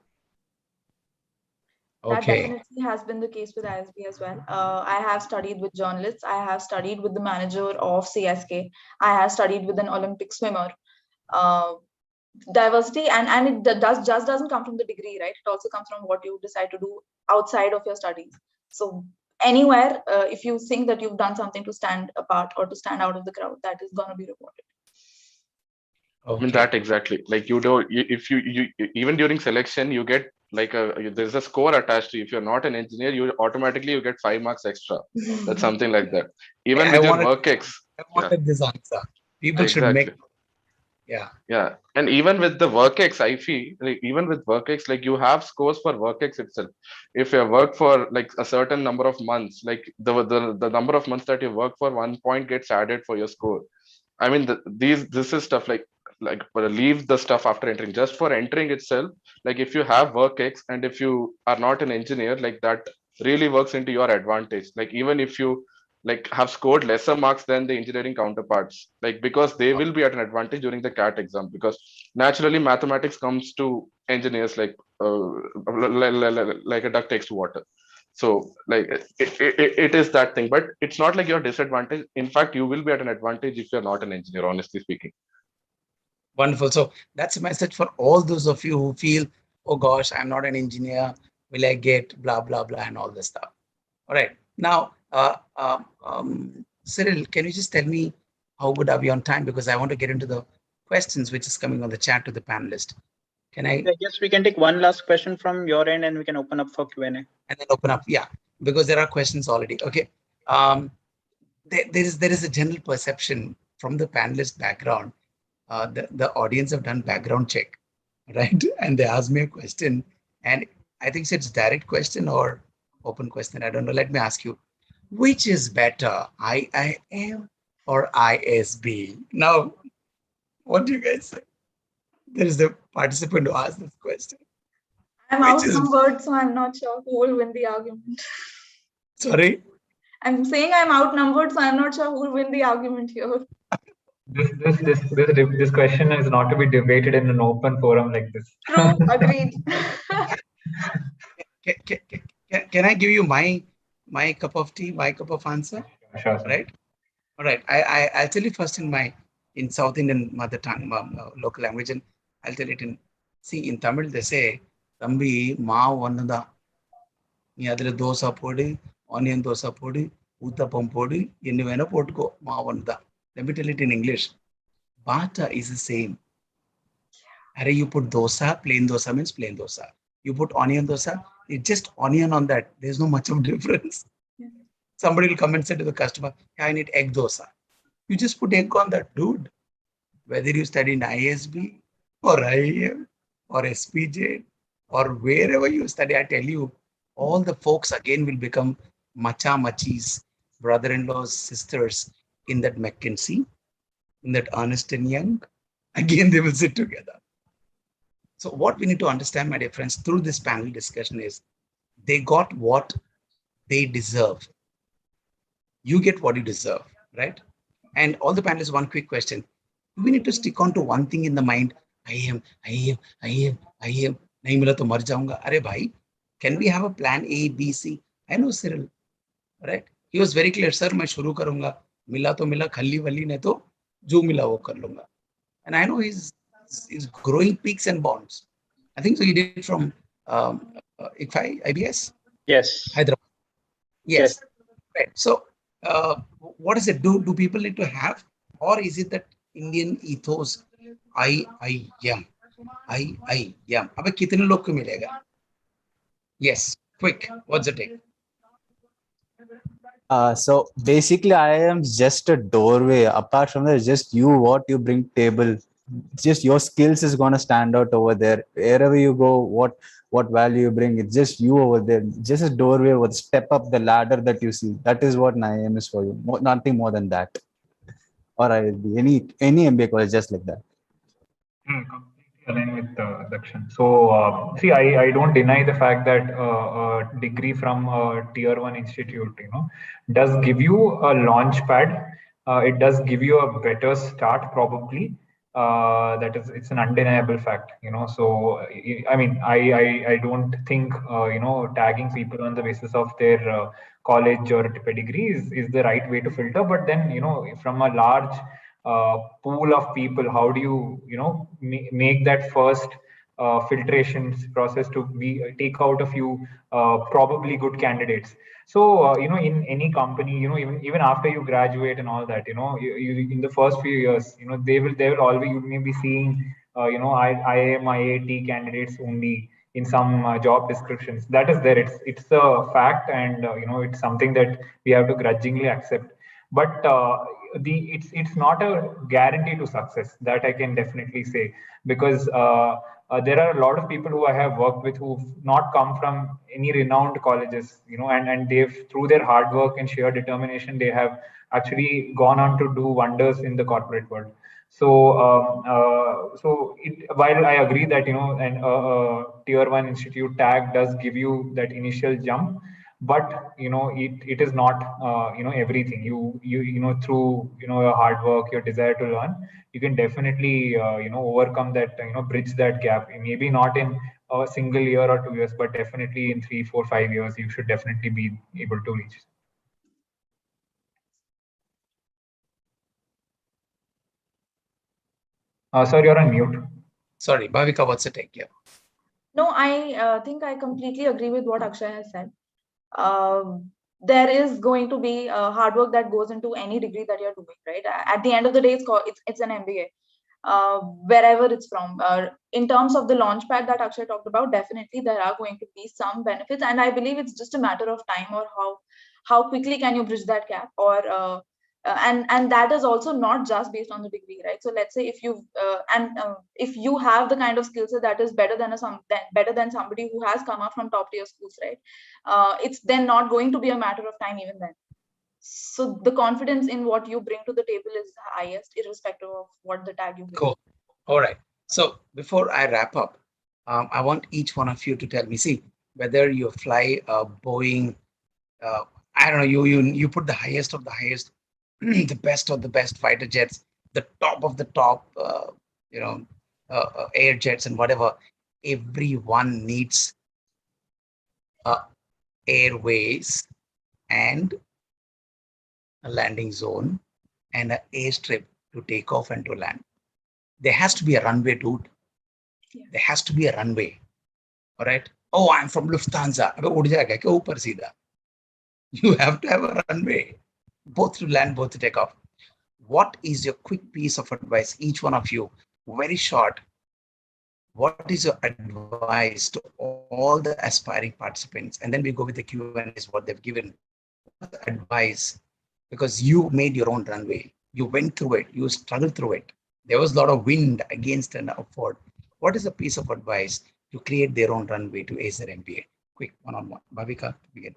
That Okay. definitely has been the case with ISB as well. I have studied with journalists. I have studied with the manager of CSK. I have studied with an Olympic swimmer. Diversity and it doesn't come from the degree, right? It also comes from what you decide to do outside of your studies. So anywhere, if you think that you've done something to stand apart or to stand out of the crowd, that is going to be rewarded. I mean, that exactly. Like if you even during selection, you get like there's a score attached to you. If you're not an engineer, you get 5 marks extra. That's something like that. Even with your work ex. I wanted this answer. People should make. Yeah. And even with the WorkX, I feel like even with WorkX, like you have scores for WorkX itself. If you work for like a certain number of months, like the number of months that you work for, 1 point gets added for your score. I mean, this is stuff like leave the stuff after entering. Just for entering itself, like if you have WorkX and if you are not an engineer, like that really works into your advantage. Like even if you like have scored lesser marks than the engineering counterparts, like because they will be at an advantage during the CAT exam, because naturally mathematics comes to engineers like a duck takes to water. So like it is that thing, but it's not like you're disadvantaged. In fact, you will be at an advantage if you're not an engineer, honestly speaking. Wonderful. So that's a message for all those of you who feel, oh gosh, I'm not an engineer. Will I get blah, blah, blah, and all this stuff. All right. Now, Cyril, can you just tell me how good are we on time? Because I want to get into the questions which is coming on the chat to the panelist. Can I? Yes, we can take one last question from your end and we can open up for Q&A. And then open up, yeah, because there are questions already. Okay. There is a general perception from the panelist background. The audience have done background check, right? And they asked me a question, and I think it's direct question or open question. I don't know. Let me ask you, which is better, IIM or ISB? Now, what do you guys say? There is the participant who asked this question. I'm outnumbered, so I'm not sure who will win the argument. Sorry? I'm saying I'm outnumbered, so I'm not sure who will win the argument here. This question is not to be debated in an open forum like this. True, agreed. Can I give you my cup of tea, my cup of answer? Sure. Right? All right. I'll tell you first in South Indian mother tongue, local language, and I'll tell it in Tamil, they say, Tambi, ma vannada. Ni adile dosa podi, onion dosa podi, uttapam podi, yennu vena pottuko, ma vannada. Let me tell it in English. Bata is the same. You put dosa, plain dosa means plain dosa. You put onion dosa, it's just onion on that. There's no much of difference. Yeah. Somebody will come and say to the customer, I need egg dosa. You just put egg on that, dude. Whether you study in ISB or IIM or SPJ or wherever you study, I tell you, all the folks again will become macha machis, brother-in-laws, sisters in that McKinsey, in that Ernst & Young. Again, they will sit together. So what we need to understand, my dear friends, through this panel discussion is they got what they deserve. You get what you deserve, right? And all the panelists, one quick question. We need to stick on to one thing in the mind. I am. Nahi mila to mar jaunga. Arey bhai, can we have a plan A, B, C? I know Cyril, right? He was very clear, sir, मैं शुरू करूँगा. मिला तो मिला, खल्ली वल्ली नहीं तो जो मिला वो कर लूँगा. And I know he's growing peaks and bonds. I think so. He did from IBS. Yes. Hyderabad. Yes. Right. So, what is it? Do people need to have, or is it that Indian ethos? I am. अबे कितने लोग को मिलेगा? Yes. Quick. What's the take? So basically, I am just a doorway. Apart from that, just you, what you bring table. Just your skills is gonna stand out over there. Wherever you go, what value you bring, it's just you over there. Just a doorway with step up the ladder that you see. That is what IIM is for you. Nothing more than that. Or any MBA college just like that. Completely aligned with Dakshan. So see, I don't deny the fact that a degree from a tier 1 institute, does give you a launch pad. It does give you a better start probably. It's an undeniable fact, so I mean, I don't think tagging people on the basis of their college or pedigree is the right way to filter. But then from a large pool of people, how do you make that first filtration process to take out a few probably good candidates? So in any company, even after you graduate and all that, you in the first few years, they will always, you may be seeing IIM, IIT candidates only in some job descriptions. That is there. It's a fact, and it's something that we have to grudgingly accept. But it's not a guarantee to success. That I can definitely say, because there are a lot of people who I have worked with who've not come from any renowned colleges, and they've, through their hard work and sheer determination, they have actually gone on to do wonders in the corporate world. So, while I agree that tier 1 institute tag does give you that initial jump, but it is not everything. You through your hard work, your desire to learn, you can definitely overcome that, bridge that gap. Maybe not in a single year or 2 years, but definitely in 3, 4, 5 years, you should definitely be able to reach. Sir, you're on mute. Sorry, Bhavika, what's the take? Yeah. No, I think I completely agree with what Akshay has said. There is going to be hard work that goes into any degree that you're doing, right? At the end of the day, it's an MBA, wherever it's from. In terms of the launchpad that Akshay talked about, definitely there are going to be some benefits, and I believe it's just a matter of time, or how quickly can you bridge that gap, or and that is also not just based on the degree, right? So let's say if if you have the kind of skill set that is better than somebody who has come up from top tier schools, right? It's then not going to be a matter of time even then. So the confidence in what you bring to the table is highest, irrespective of what the tag you bring. Cool. All right. So before I wrap up, I want each one of you to tell me, see, whether you fly a Boeing, I don't know, you put the highest of the highest, the best of the best fighter jets, the top of the top, air jets and whatever. Everyone needs airways and a landing zone and an airstrip to take off and to land. There has to be a runway, dude. Yeah. There has to be a runway. All right. Oh, I'm from Lufthansa. You have to have a runway, both to land, both to take off. What is your quick piece of advice, each one of you, very short? What is your advice to all the aspiring participants? And then we go with the Q&As, what they've given. Advice, because you made your own runway. You went through it. You struggled through it. There was a lot of wind against and upward. What is a piece of advice to create their own runway to ace their MBA? quick one-on-one. Bhavika, to begin.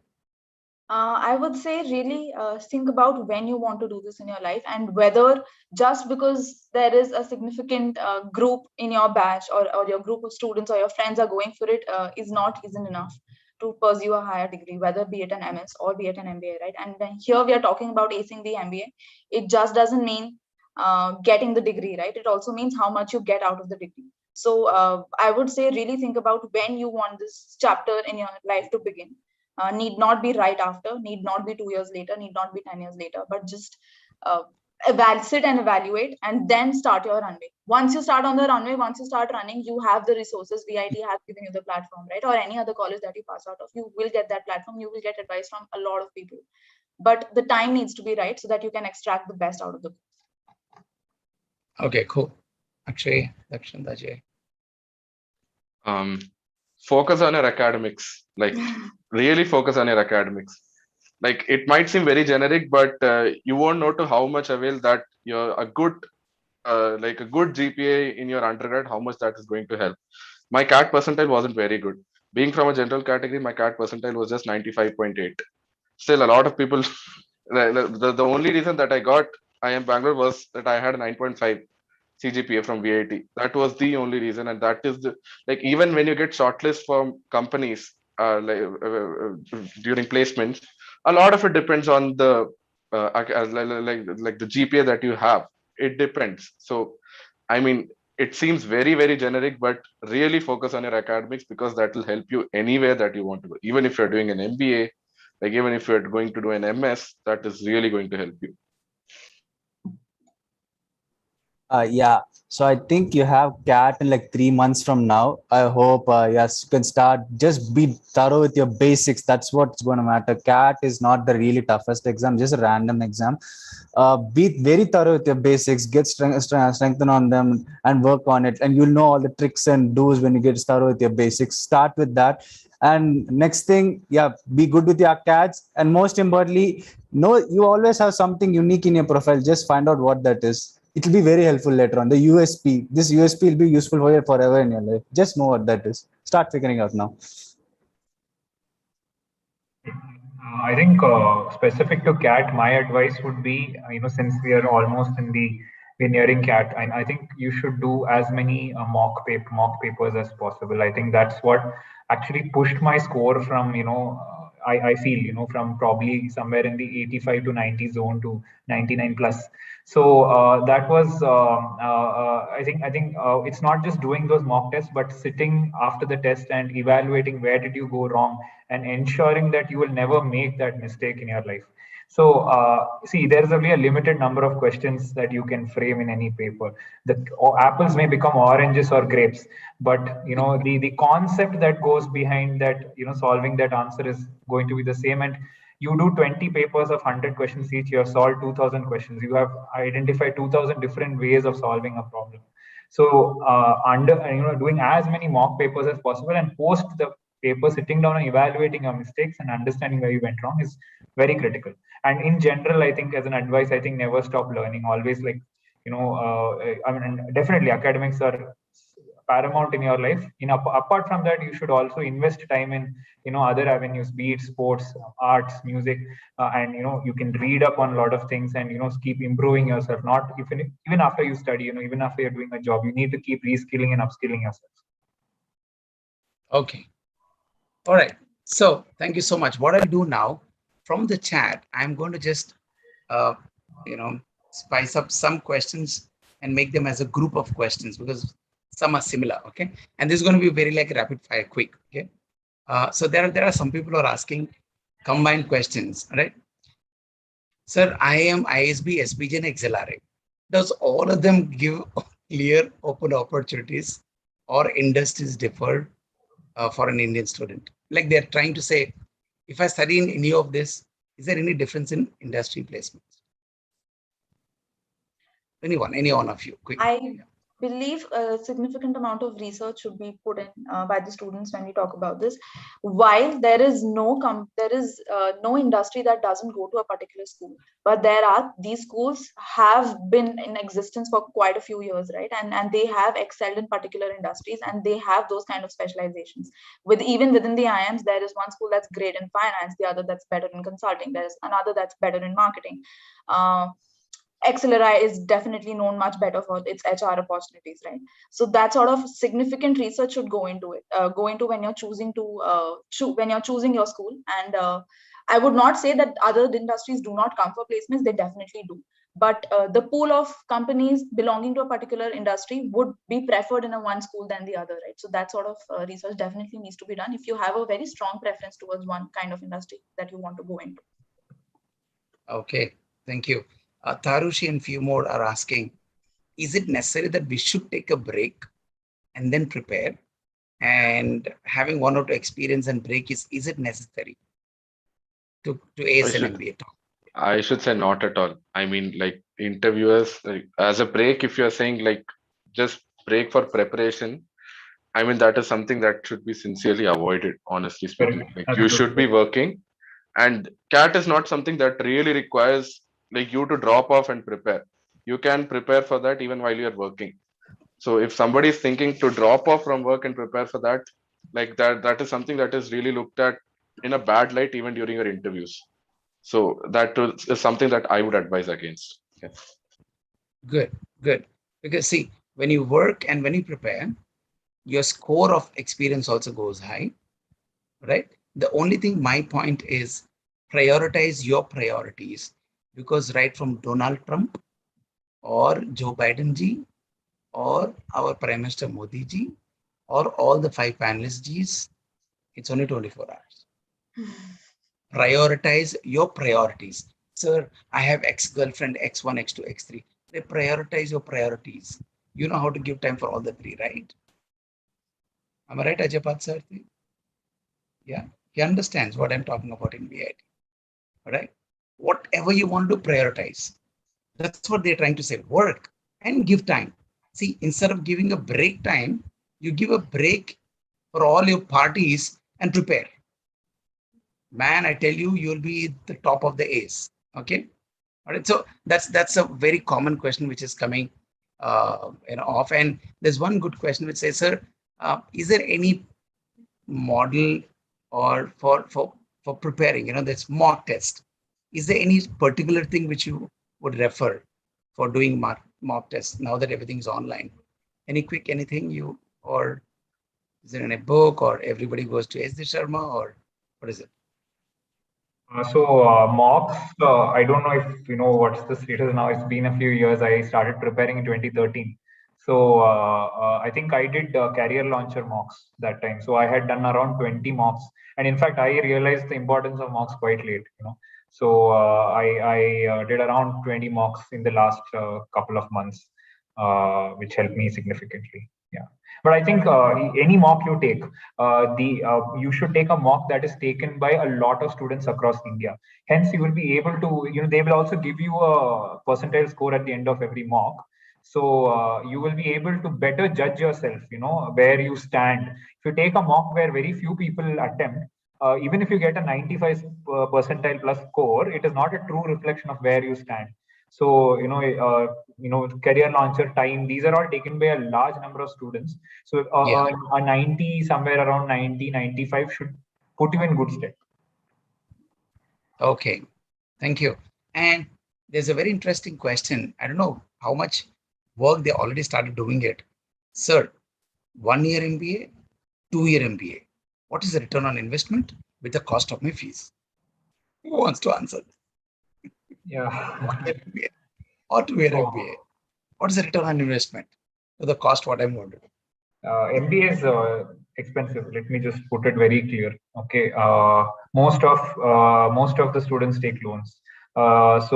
I would say really think about when you want to do this in your life, and whether just because there is a significant group in your batch, or your group of students or your friends are going for it, isn't enough to pursue a higher degree, whether be it an MS or be it an MBA, right? And then here we are talking about acing the MBA. It just doesn't mean getting the degree, right? It also means how much you get out of the degree. So I would say really think about when you want this chapter in your life to begin. Need not be right after, need not be 2 years later, need not be 10 years later, but just sit and evaluate and then start your runway. Once you start on the runway, once you start running, you have the resources. VIT has given you the platform, right? Or any other college that you pass out of, you will get that platform. You will get advice from a lot of people. But the time needs to be right so that you can extract the best out of the course. Okay, cool. Akshay, Dakshin, Ajay. Focus on your academics. Like really focus on your academics. Like it might seem very generic, but you won't know to how much avail that you're a good like a good GPA in your undergrad, how much that is going to help. My CAT percentile wasn't very good. Being from a general category, my CAT percentile was just 95.8. Still, a lot of people. The only reason that I got IIM Bangalore was that I had a 9.5 CGPA from VIT. That was the only reason, and that is the like even when you get shortlist from companies during placements, a lot of it depends on the like the GPA that you have. It depends. So, I mean, it seems very very generic, but really focus on your academics because that will help you anywhere that you want to go. Even if you're doing an MBA, like even if you're going to do an MS, that is really going to help you. Yeah, so I think you have CAT in like 3 months from now. I hope, yes, you can start. Just be thorough with your basics. That's what's going to matter. CAT is not the really toughest exam, just a random exam. Be very thorough with your basics, get strengthen on them and work on it. And you'll know all the tricks and do's when you get thorough with your basics. Start with that. And next thing, yeah, be good with your CATs. And most importantly, know you always have something unique in your profile. Just find out what that is. It will be very helpful later on. The USP, this USP will be useful for you forever in your life. Just know what that is. Start figuring out now. I think specific to CAT, my advice would be, since we are almost we're nearing CAT, I think you should do as many mock papers as possible. I think that's what actually pushed my score from, I feel, from probably somewhere in the 85 to 90 zone to 99 plus. So that was, I think it's not just doing those mock tests, but sitting after the test and evaluating where did you go wrong and ensuring that you will never make that mistake in your life. So see, there's only a limited number of questions that you can frame in any paper. The apples may become oranges or grapes, but the concept that goes behind that, solving that answer is going to be the same. And you do 20 papers of 100 questions each, you have solved 2000 questions. You have identified 2000 different ways of solving a problem. So doing as many mock papers as possible and post the paper, sitting down and evaluating your mistakes and understanding where you went wrong is very critical. And in general, I think as an advice, I think never stop learning. Always definitely academics are paramount in your life. Apart from that, you should also invest time in other avenues, be it sports, arts, music, and you can read up on a lot of things and keep improving yourself. Not even after you study, even after you're doing a job, you need to keep reskilling and upskilling yourself. Okay. All right. So thank you so much. What I'll do now from the chat, I'm going to just, spice up some questions and make them as a group of questions because some are similar. Okay. And this is going to be very like rapid fire quick. Okay. So there are some people who are asking combined questions, right? Sir, IIM, ISB, SPJ, and XLRA. Does all of them give clear open opportunities or industries differ for an Indian student? Like they're trying to say, if I study in any of this, is there any difference in industry placements? Any one of you, quick. believe a significant amount of research should be put in by the students when we talk about this. While there is no industry that doesn't go to a particular school, but these schools have been in existence for quite a few years, right? And they have excelled in particular industries, and they have those kind of specializations. Even within the IIMs, there is one school that's great in finance, the other that's better in consulting, there's another that's better in marketing. XLRI is definitely known much better for its HR opportunities, right? So that sort of significant research should go into it, when you're choosing your school. And I would not say that other industries do not come for placements; they definitely do. But the pool of companies belonging to a particular industry would be preferred in one school than the other, right? So that sort of research definitely needs to be done if you have a very strong preference towards one kind of industry that you want to go into. Okay, thank you. Tarushi and few more are asking, is it necessary that we should take a break and then prepare? And having 1 or 2 experience and break, is it necessary to ace an MBA talk? I should say not at all. I mean, like interviewers, as a break, if you're saying like just break for preparation, I mean, that is something that should be sincerely avoided, honestly speaking. Like you should be working, and CAT is not something that really requires like you to drop off and prepare. You can prepare for that even while you're working. So if somebody is thinking to drop off from work and prepare for that, like that is something that is really looked at in a bad light even during your interviews. So that is something that I would advise against. Yeah. Good. Because see, when you work and when you prepare, your score of experience also goes high, right? The only thing, my point is, prioritize your priorities, because right from Donald Trump or Joe Biden ji or our Prime Minister Modi ji or all the 5 panelists G's, it's only 24 hours. Prioritize your priorities. Sir, I have ex-girlfriend, X1, X2, X3. They prioritize your priorities. You know how to give time for all the 3, right? Am I right, Ajapat sir? Yeah, he understands what I'm talking about in BIT. All right. Whatever you want to prioritize. That's what they're trying to say. Work and give time. See, instead of giving a break time, you give a break for all your parties and prepare. Man, I tell you, you'll be the top of the A's. Okay. All right. So that's a very common question which is coming off. And there's one good question which says, sir, is there any model or for preparing, this mock test? Is there any particular thing which you would refer for doing mock tests now that everything is online? Anything or is it in a book, or everybody goes to S.D. Sharma, or what is it? Mocks, I don't know if you know what's the status now. It's been a few years. I started preparing in 2013. So I think I did career launcher mocks that time. So I had done around 20 mocks, and in fact, I realized the importance of mocks quite late. So I did around 20 mocks in the last couple of months, which helped me significantly. Yeah. But I think any mock you take, you should take a mock that is taken by a lot of students across India. Hence, you will be able to, they will also give you a percentile score at the end of every mock. So you will be able to better judge yourself, where you stand. If you take a mock where very few people attempt, even if you get a 95 percentile plus score, it is not a true reflection of where you stand. So, career launcher, time, these are all taken by a large number of students. So a 90, somewhere around 90, 95 should put you in good stead. Okay, thank you. And there's a very interesting question. I don't know how much work they already started doing it. Sir, 1 year MBA, 2 year MBA. What is the return on investment with the cost of my fees? Who wants to answer? Yeah. 1 year MBA or 2 year MBA. What is the return on investment to the cost what I'm going to do? MBA is expensive. Let me just put it very clear. Okay. Most of the students take loans. But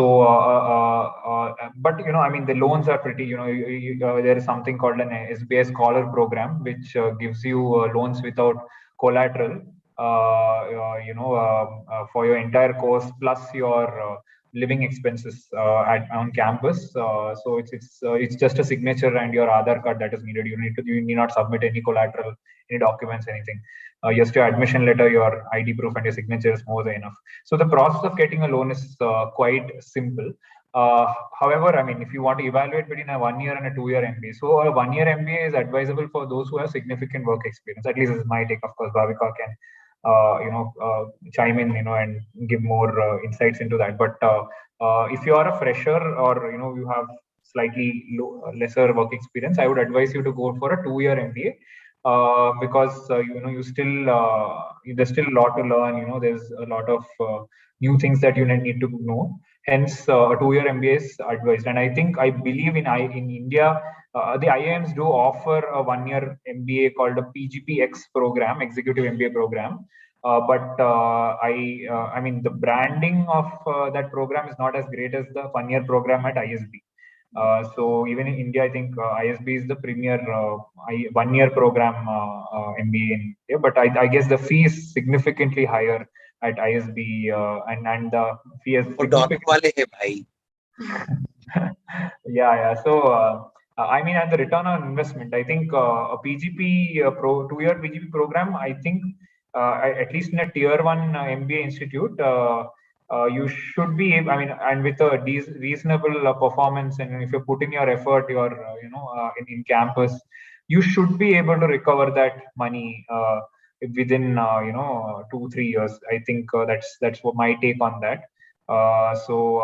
the loans are pretty, there is something called an SBI Scholar program, which gives you loans without collateral, for your entire course, plus your living expenses on campus. So it's just a signature and your Aadhaar card that is needed. You need not submit any collateral, any documents, anything. Just your admission letter, your ID proof, and your signature is more than enough. So the process of getting a loan is quite simple. However, I mean, if you want to evaluate between a 1 year and a 2-year MBA, so a 1-year MBA is advisable for those who have significant work experience. At least this is my take. Of course, Bhavika can, chime in, and give more insights into that. But if you are a fresher or you have slightly lesser work experience, I would advise you to go for a 2-year MBA. Because you still there's still a lot to learn. There's a lot of new things that you need to know. Hence, a 2-year MBA is advised. And I believe in India, the IIMs do offer a 1-year MBA called a PGPX program, Executive MBA program. But I mean, the branding of that program is not as great as the 1-year program at ISB. So even in India, I think ISB is the premier 1-year program MBA in India. But I guess the fee is significantly higher at ISB, and the fee is significantly. Yeah. So I mean, and the return on investment, I think a PGP 2-year PGP program, I think at least in a tier 1 MBA institute, you should be, I mean, and with a reasonable performance, and if you put in your effort, in campus, you should be able to recover that money within 2-3 years. I think that's what my take on that. So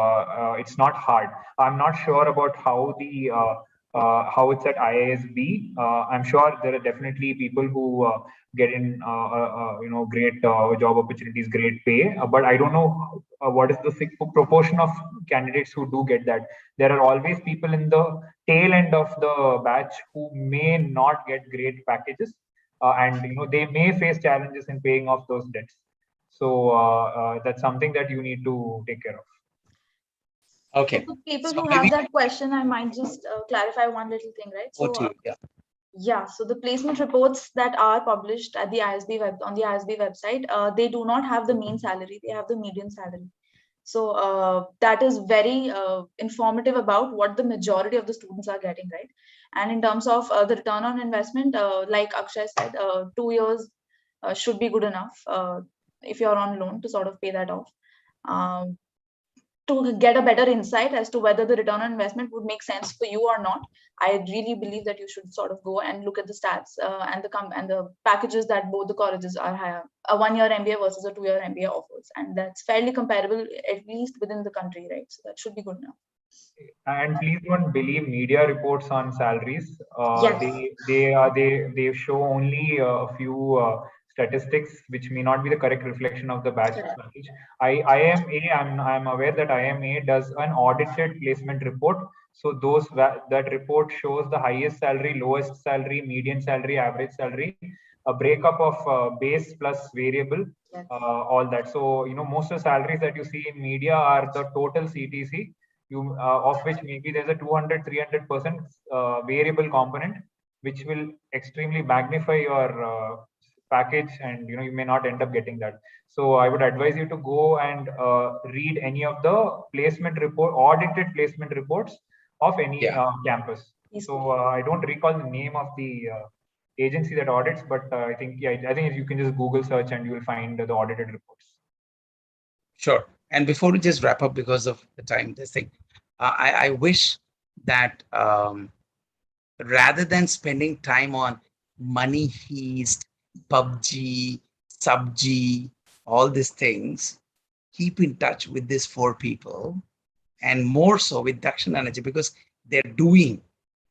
it's not hard. I'm not sure about how it's at IISB. I'm sure there are definitely people who get in great job opportunities, great pay, but I don't know what is the proportion of candidates who do get that. There are always people in the tail end of the batch who may not get great packages, and they may face challenges in paying off those debts. So that's something that you need to take care of. Okay. So people So who maybe- have that question, I might just clarify one little thing, right? So yeah, so the placement reports that are published at the ISB on the ISB website, they do not have the mean salary; they have the median salary. So that is very informative about what the majority of the students are getting, right? And in terms of the return on investment, like Akshay said, 2 years should be good enough if you're on loan to sort of pay that off. To get a better insight as to whether the return on investment would make sense for you or not, I really believe that you should sort of go and look at the stats and the packages that both the colleges are higher. A 1-year MBA versus a 2-year MBA offers, and that's fairly comparable, at least within the country, right? So that should be good enough. And please don't believe media reports on salaries. Yes. They show only a few statistics which may not be the correct reflection of the batch package. I'm aware that IMA does an audited placement report. So that report shows the highest salary, lowest salary, median salary, average salary, a breakup of base plus variable, all that. So most of the salaries that you see in media are the total CTC. Of which maybe there's a 200-300% variable component, which will extremely magnify your package, and you may not end up getting that. So I would advise you to go and read any of the audited placement reports of any campus. So I don't recall the name of the agency that audits, but I think you can just Google search and you will find the audited reports. Sure. And before we just wrap up, because of the time, I wish that rather than spending time on money heist, PUBG, SubG, all these things, keep in touch with these 4 people, and more so with Dakshin Energy, because they're doing.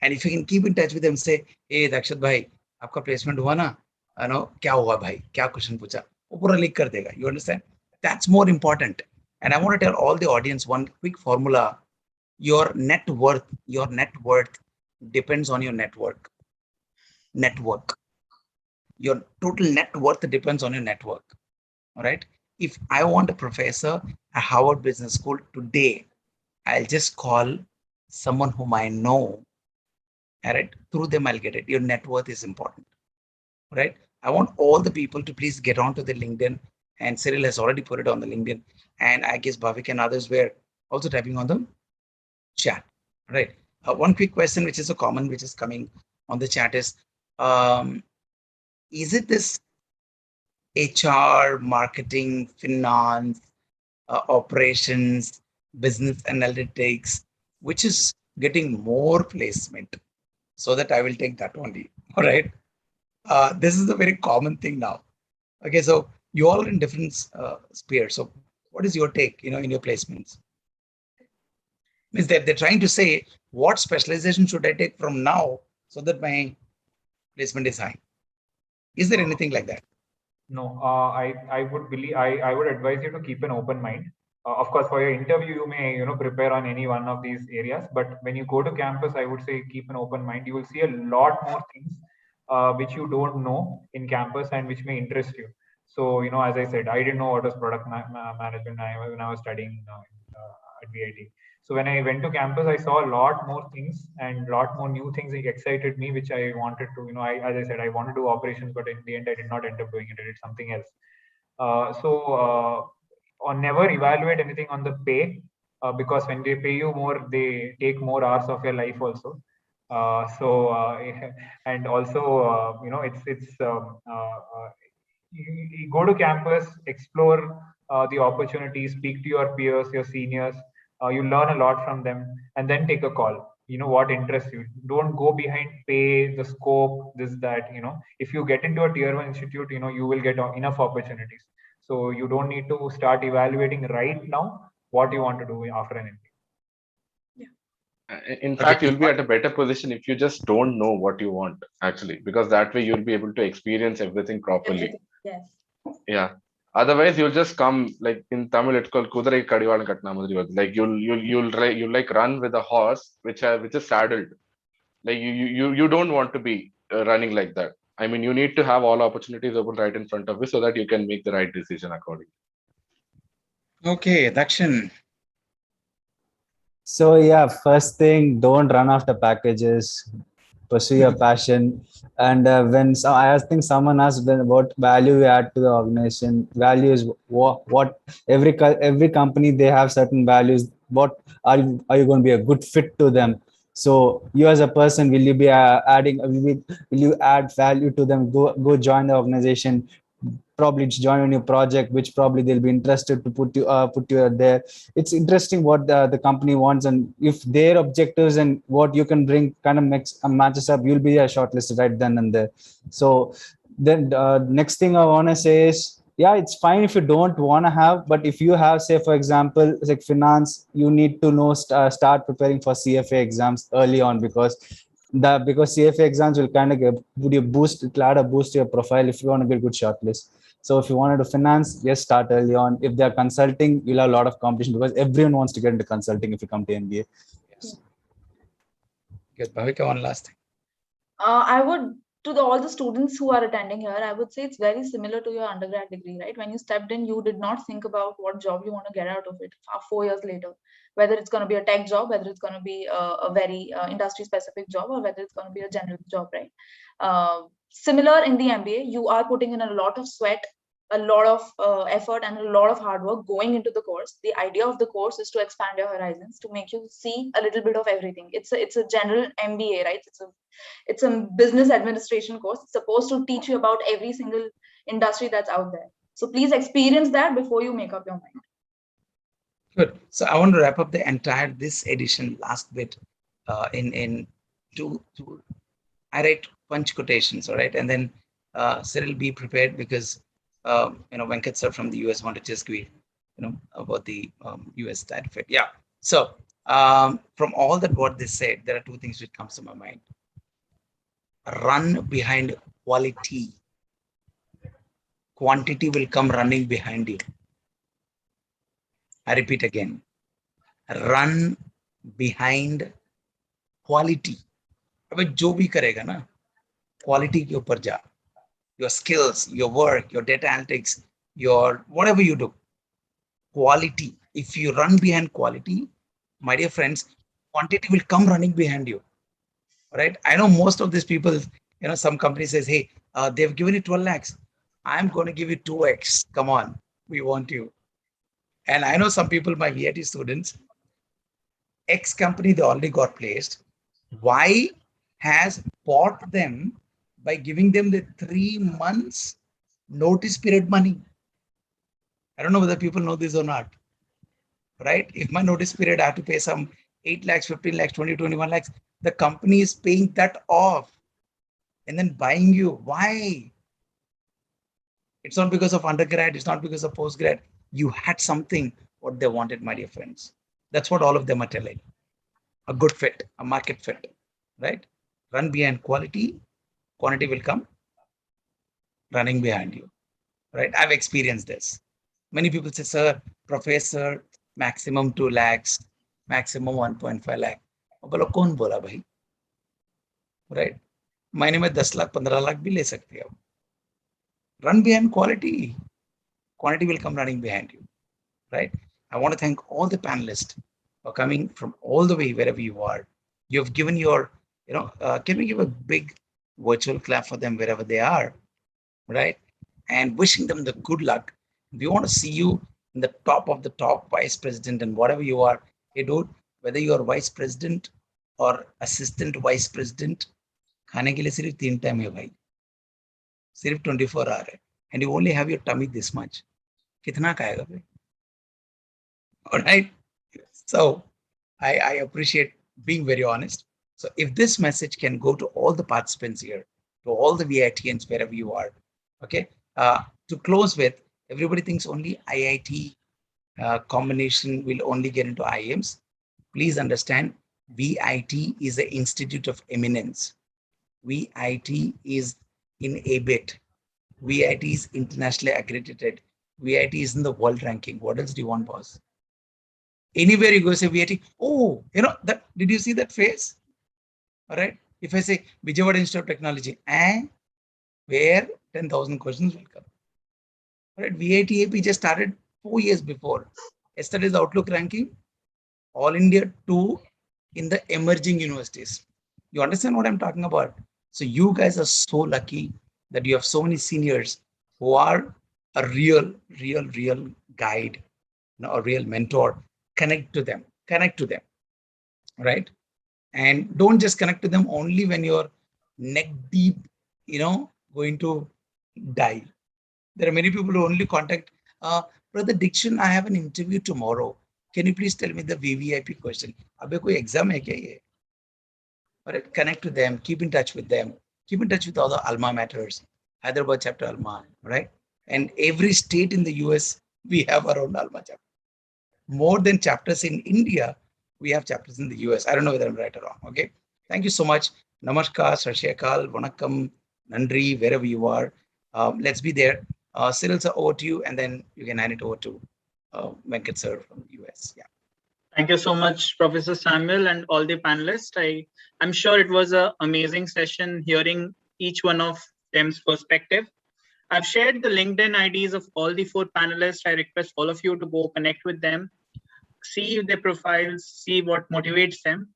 And if you can keep in touch with them, say, hey, Dakshat bhai, aapka placement hua na? Kya hua bhai? Kya question pucha? Wo pura lick kar dega. You understand? That's more important. And I want to tell all the audience one quick formula. Your net worth depends on your network. Your total net worth depends on your network. All right. If I want a professor at Harvard Business School today, I'll just call someone whom I know. All right. Through them, I'll get it. Your net worth is important. Right. I want all the people to please get onto the LinkedIn, and Cyril has already put it on the LinkedIn. And I guess Bhavik and others were also typing on the chat, right? One quick question, which is so common, which is coming on the chat is it this HR, marketing, finance, operations, business analytics, which is getting more placement, so that I will take that only. All right. This is a very common thing now. Okay, so you all are in different spheres. So what is your take, in your placements? Means that they're trying to say, what specialization should I take from now so that my placement is high? Is there anything like that? No, I would believe I would advise you to keep an open mind. Of course, for your interview, you may prepare on any one of these areas. But when you go to campus, I would say keep an open mind. You will see a lot more things which you don't know in campus and which may interest you. So as I said, I didn't know what was product management when I was studying at VIT. So when I went to campus, I saw a lot more things and a lot more new things that excited me, which I wanted to, as I said, I wanted to do operations, but in the end, I did not end up doing it. I did something else. Or never evaluate anything on the pay, because when they pay you more, they take more hours of your life also. And also, you go to campus, explore the opportunities, speak to your peers, your seniors. You learn a lot from them, and then take a call. What interests you. Don't go behind pay, the scope, this, that. If you get into a tier 1 institute, you will get enough opportunities. So you don't need to start evaluating right now what you want to do after an MBA. In fact, you'll be at a better position if you just don't know what you want, actually, because that way you'll be able to experience everything properly. Yes. Yeah. Otherwise, you'll just come, like in Tamil, it's called Kudurai Kadivalam Katna Madri. Like you'll like run with a horse which is saddled. Like you don't want to be running like that. I mean, you need to have all opportunities open right in front of you so that you can make the right decision accordingly. Okay, Dakshin. So yeah, first thing, don't run after packages. Pursue your passion. And I think someone asked what value you add to the organization. Value is what every company, they have certain values. What are you going to be a good fit to them? So you as a person, will you be will you add value to them? Go join the organization. Probably join a new project, which probably they'll be interested to put you there. It's interesting what the company wants, and if their objectives and what you can bring kind of matches up, you'll be shortlisted right then and there. So then next thing I want to say is, yeah, it's fine if you don't want to have, but if you have, say for example, like finance, you need to know start preparing for CFA exams early on, because CFA exams will kind of add a boost to your profile if you want to be a good shortlist. So if you wanted to finance, yes, start early on. If they're consulting, you'll have a lot of competition because everyone wants to get into consulting if you come to MBA. Yes. Good. Bhavika, one last thing. I would, all the students who are attending here, I would say it's very similar to your undergrad degree, right? When you stepped in, you did not think about what job you want to get out of it 4 years later, whether it's going to be a tech job, whether it's going to be a very industry specific job, or whether it's going to be a general job, right? Similar in the MBA, you are putting in a lot of sweat, a lot of effort, and a lot of hard work going into the course. The idea of the course is to expand your horizons, to make you see a little bit of everything. It's a general MBA, right? It's a business administration course. It's supposed to teach you about every single industry that's out there. So please experience that before you make up your mind. Good. So I want to wrap up the entire this edition last bit in two. I write punch quotations, all right, and then Cyril, be prepared, because Venkat sir from the US want to just give about the US side of it. Yeah. So from all that what they said, there are two things which comes to my mind. Run behind quality. Quantity will come running behind you. I repeat again. Run behind quality. अब जो भी करेगा ना, quality के ऊपर जा. Your skills, your work, your data analytics, your whatever you do, quality. If you run behind quality, my dear friends, quantity will come running behind you. Right? I know most of these people, some company says, hey, they've given you 12 lakhs. I'm going to give you 2x. Come on, we want you. And I know some people, my VIT students, X company, they already got placed. Y has bought them by giving them the 3 months notice period money. I don't know whether people know this or not, right? If my notice period, I have to pay some 8 lakhs, 15 lakhs, 20, 21 lakhs, the company is paying that off and then buying you. Why? It's not because of undergrad. It's not because of postgrad. You had something what they wanted, my dear friends. That's what all of them are telling. A good fit, a market fit, right? Run behind quality, quantity will come running behind you, right? I've experienced this. Many people say, sir, professor, maximum 2 lakhs, maximum 1.5 lakh. बोलो कौन बोला भाई, right? महीने में 10 लाख 15 लाख भी ले सकते हो. Run behind quality. Quantity will come running behind you, right? I want to thank all the panelists for coming from all the way wherever you are. You have given your, can we give a big virtual clap for them wherever they are, right? And wishing them the good luck. We want to see you in the top of the top vice president and whatever you are. Hey, dude, whether you are vice president or assistant vice president, खाने के लिए सिर्फ 3 time है भाई, सिर्फ 24 hour है, and you only have your tummy this much. कितना खाएगा भाई? All right. So I appreciate being very honest. So if this message can go to all the participants here, to all the VITians wherever you are, okay. To close with, everybody thinks only IIT combination will only get into IIMs. Please understand, VIT is the Institute of Eminence. VIT is in ABIT. VIT is internationally accredited. VIT is in the world ranking. What else do you want, boss? Anywhere you go, say VIT. Oh, that. Did you see that face? All right. If I say Vijayawada Institute of Technology, where 10,000 questions will come. All right. VIT AP just started 4 years before. Yesterday's Outlook ranking, All India 2 in the emerging universities. You understand what I'm talking about? So you guys are so lucky that you have so many seniors who are a real guide, a real mentor. Connect to them, right? And don't just connect to them only when you're neck deep, going to die. There are many people who only contact, Brother Dikshan, I have an interview tomorrow. Can you please tell me the VVIP question? Abhi koi exam hai kya ye? All right, connect to them, keep in touch with them, keep in touch with all the Alma Matters, Hyderabad chapter Alma, right? And every state in the US, we have our own Alma chapter. More than chapters in India, we have chapters in the US. I don't know whether I'm right or wrong. Okay. Thank you so much. Namaskar, Sashiyakal, Vanakkam, Nandri, wherever you are. Let's be there. Cyril sir, over to you, and then you can hand it over to Venkat sir from the US. Yeah. Thank you so much, Professor Samuel and all the panelists. I'm sure it was an amazing session hearing each one of them's perspective. I've shared the LinkedIn IDs of all the 4 panelists. I request all of you to go connect with them, see their profiles, see what motivates them.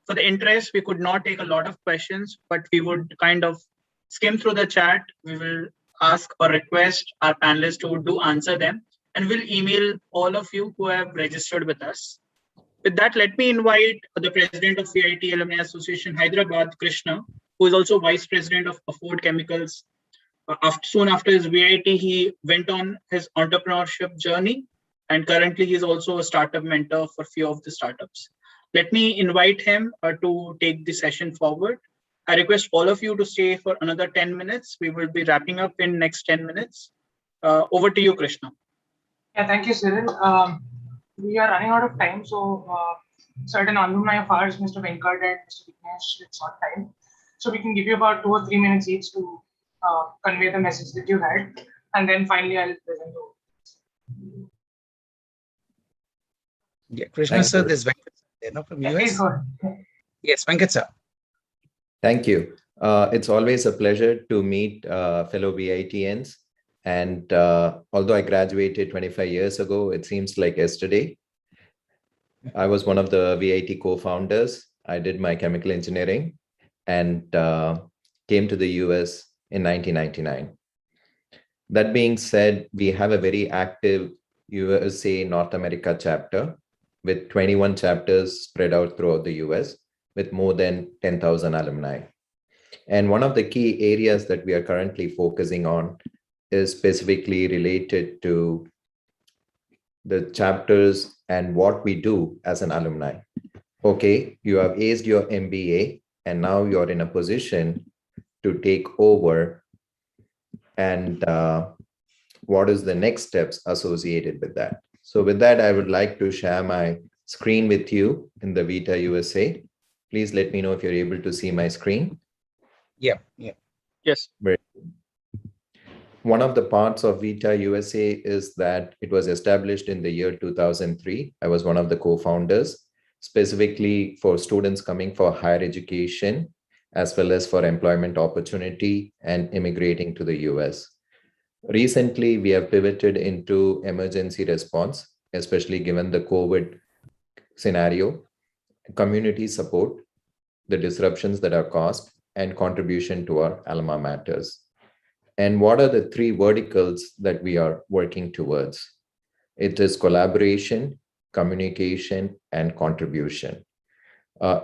For the interest, we could not take a lot of questions, but we would kind of skim through the chat. We will ask or request our panelists to do answer them, and we'll email all of you who have registered with us. With that, let me invite the president of VIT Alumni Association, Hyderabad, Krishna, who is also vice president of Afford Chemicals. Soon after his VIT, he went on his entrepreneurship journey, and currently he is also a startup mentor for a few of the startups. Let me invite him to take the session forward. I request all of you to stay for another 10 minutes. We will be wrapping up in next 10 minutes. Over to you, Krishna. Yeah, thank you, Cyril. We are running out of time, so certain alumni of ours, Mr. Venkat and Mr. Vignesh, it's not time. So we can give you about 2 or 3 minutes each to convey the message that you had, and then finally I'll present over. Yeah, Krishna sir, there's Venkat from US. Yes, Venkat sir. Thank you. It's always a pleasure to meet fellow VITians. And although I graduated 25 years ago, it seems like yesterday. I was one of the VIT co-founders. I did my chemical engineering and came to the US in 1999. That being said, we have a very active USA North America chapter, with 21 chapters spread out throughout the US with more than 10,000 alumni. And one of the key areas that we are currently focusing on is specifically related to the chapters and what we do as an alumni. Okay, you have aced your MBA and now you're in a position to take over, and what is the next steps associated with that. So with that, I would like to share my screen with you in the Vita USA. Please let me know if you're able to see my screen. Yeah. Yes. One of the parts of Vita USA is that it was established in the year 2003. I was one of the co-founders, specifically for students coming for higher education, as well as for employment opportunity and immigrating to the US. Recently, we have pivoted into emergency response, especially given the COVID scenario, community support, the disruptions that are caused, and contribution to our alma maters. And what are the three verticals that we are working towards? It is collaboration, communication, and contribution.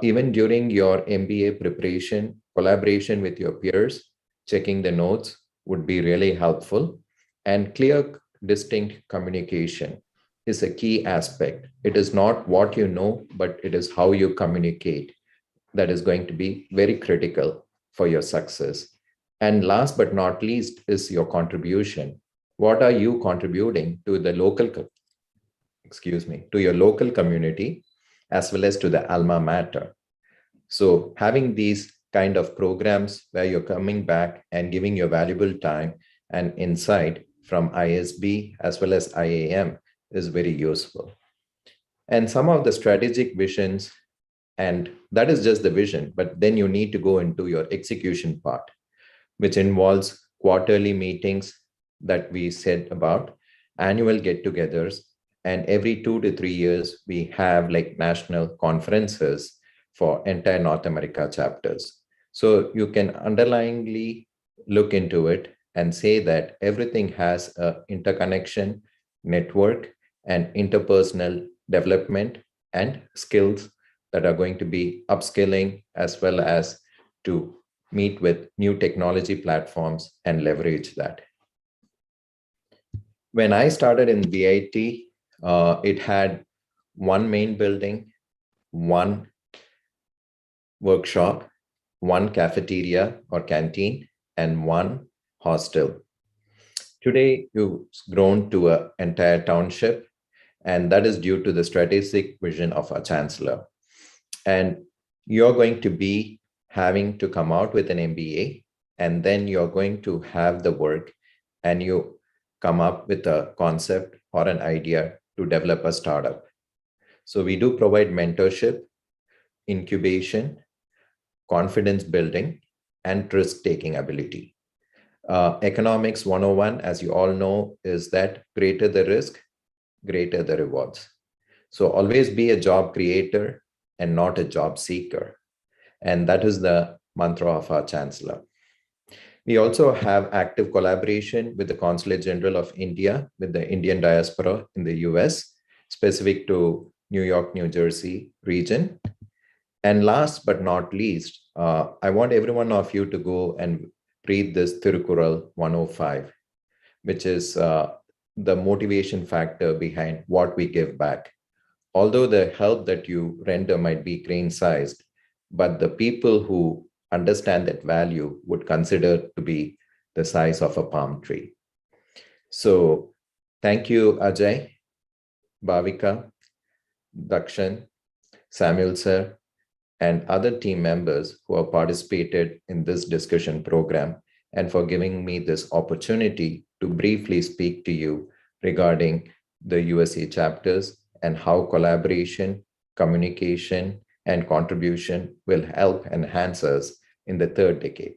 Even during your MBA preparation, collaboration with your peers, checking the notes would be really helpful. And clear, distinct communication is a key aspect. It is not what you know, but it is how you communicate that is going to be very critical for your success. And last but not least is your contribution. What are you contributing to the local, to your local community, as well as to the alma mater? So having these kind of programs where you're coming back and giving your valuable time and insight from ISB as well as IAM is very useful. And some of the strategic visions, and that is just the vision, but then you need to go into your execution part, which involves quarterly meetings that we said about, annual get-togethers, and every 2 to 3 years, we have like national conferences for entire North America chapters. So you can underlyingly look into it and say that everything has an interconnection, network, and interpersonal development and skills that are going to be upskilling, as well as to meet with new technology platforms and leverage that. When I started in VIT, it had one main building, one workshop, one cafeteria or canteen, and one hostel. Today, you've grown to an entire township, and that is due to the strategic vision of our chancellor. And you're going to be having to come out with an MBA, and then you're going to have the work, and you come up with a concept or an idea to develop a startup. So we do provide mentorship, incubation, confidence building, and risk-taking ability. Economics 101, as you all know, is that greater the risk, greater the rewards. So always be a job creator and not a job seeker. And that is the mantra of our chancellor. We also have active collaboration with the Consulate General of India, with the Indian diaspora in the US, specific to New York, New Jersey region. And last but not least, I want every one of you to go and read this Thirukkural 105, which is the motivation factor behind what we give back. Although the help that you render might be grain-sized, but the people who understand that value would consider to be the size of a palm tree. So thank you, Ajay, Bhavika, Dakshan, Samuel sir, and other team members who have participated in this discussion program, and for giving me this opportunity to briefly speak to you regarding the USA chapters and how collaboration, communication, and contribution will help enhance us in the third decade.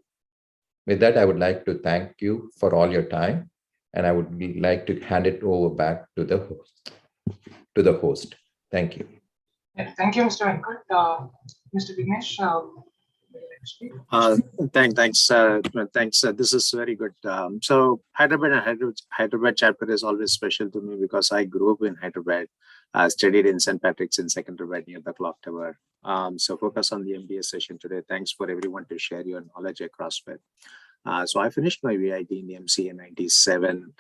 With that, I would like to thank you for all your time, and I would like to hand it over back to the host. Thank you. Yeah, thank you, Mr. Venkat. Mr. Vignesh, Thanks. This is very good. So Hyderabad chapter is always special to me because I grew up in Hyderabad. I studied in St. Patrick's in Secunderabad near the clock tower. So focus on the MBA session today. Thanks for everyone to share your knowledge across with. So I finished my VIT in the MCA 97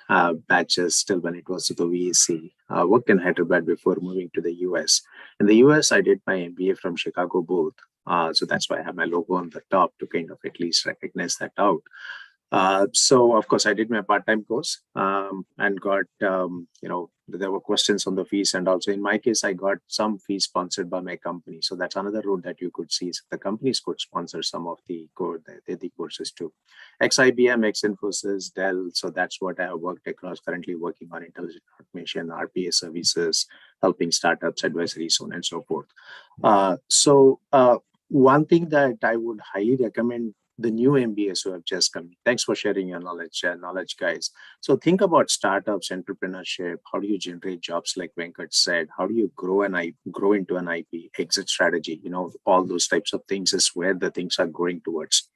batches still when it was to the VEC. Worked in Hyderabad before moving to the US. In the US, I did my MBA from Chicago Booth. So that's why I have my logo on the top to kind of at least recognize that out. So of course I did my part-time course and got, there were questions on the fees, and also in my case, I got some fees sponsored by my company. So that's another route that you could see. So the companies could sponsor some of the courses too. Ex-IBM, ex-Infosys, Dell. So that's what I have worked across, currently working on intelligent automation, RPA services, helping startups, advisory, so on and so forth. One thing that I would highly recommend the new MBAs who have just come. Thanks for sharing your knowledge, guys. So think about startups, entrepreneurship. How do you generate jobs, like Venkat said? How do you grow into an IP, exit strategy? All those types of things is where the things are going towards.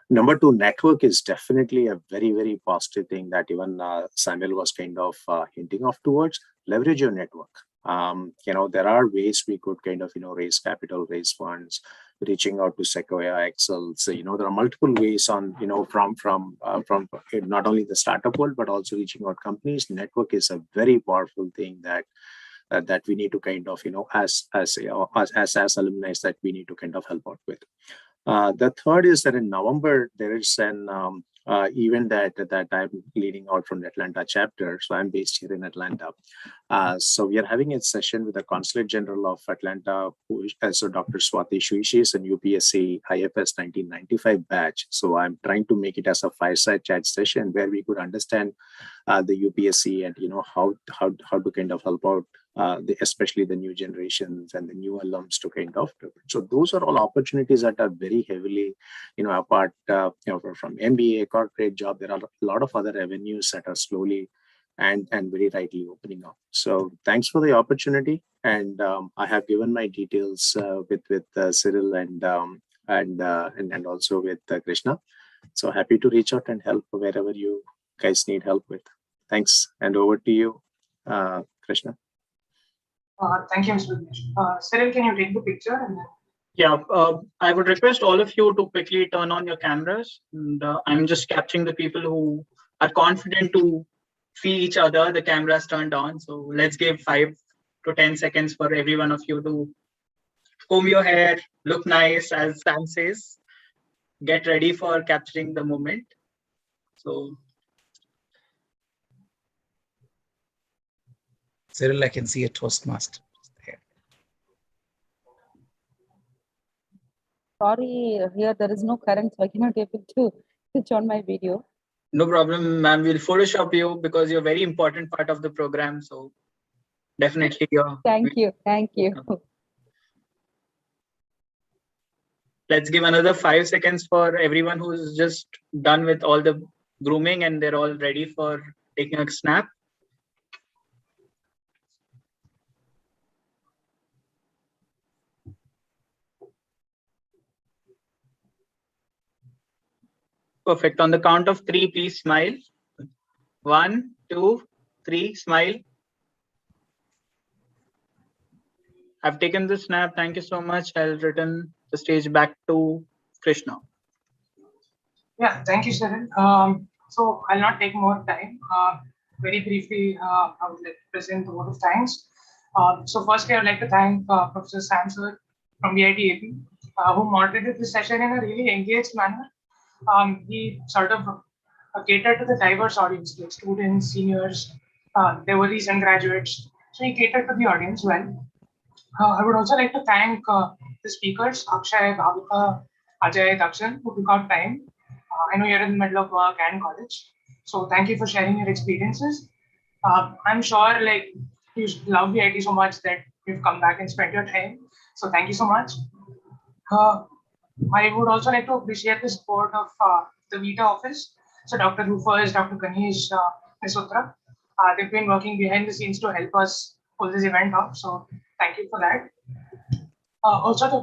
Number two, network is definitely a very, very positive thing that even Samuel was kind of hinting off towards. Leverage your network. There are ways we could kind of, raise capital, raise funds, reaching out to Sequoia, Excel. So, there are multiple ways on, from not only the startup world, but also reaching out companies. Network is a very powerful thing that we need to kind of, as alumni, that we need to kind of help out with. The third is that in November, there is an event that I'm leading out from the Atlanta chapter. So I'm based here in Atlanta. So we are having a session with the Consulate General of Atlanta, so Dr. Swati Shui. She is a UPSC IFS 1995 batch. So I'm trying to make it as a fireside chat session where we could understand the UPSC and how to kind of help out especially the new generations and the new alums to kind of. So those are all opportunities that are very heavily, apart, from MBA, corporate job. There are a lot of other avenues that are slowly and very rightly opening up. So thanks for the opportunity, and I have given my details with Cyril and also with Krishna. So happy to reach out and help wherever you guys need help with. Thanks, and over to you, Krishna. Thank you, Mr. Vignesh. Cyril, can you take the picture? And then... Yeah, I would request all of you to quickly turn on your cameras. And I'm just capturing the people who are confident to see each other. The camera's turned on. So let's give 5 to 10 seconds for every one of you to comb your hair, look nice, as Sam says. Get ready for capturing the moment. So, Cyril, I can see a Toastmaster there. Sorry, here there is no current, so I cannot able to switch on my video. No problem, ma'am. We'll Photoshop you because you're a very important part of the program. So definitely you're. Thank you. Let's give another 5 seconds for everyone who's just done with all the grooming and they're all ready for taking a snap. Perfect. On the count of 3, please smile. 1, 2, 3, smile. I've taken the snap. Thank you so much. I'll return the stage back to Krishna. Yeah, thank you, Cyril. So I'll not take more time. Very briefly, I would like to present the vote of thanks. So firstly, I would like to thank Professor Sam sir from VIT AP, who moderated this session in a really engaged manner. He sort of catered to the diverse audience, like students, seniors, there were recent graduates. So he catered to the audience well. I would also like to thank the speakers, Akshay, Bhavika, Ajay, Dakshan, who took out time. I know you're in the middle of work and college. So thank you for sharing your experiences. I'm sure like you love VIT so much that you've come back and spent your time. So thank you so much. I would also like to appreciate the support of the Vita office. So Dr. Rufus, Dr. Ganesh, Ms. Uttara, they've been working behind the scenes to help us pull this event off. So thank you for that. also to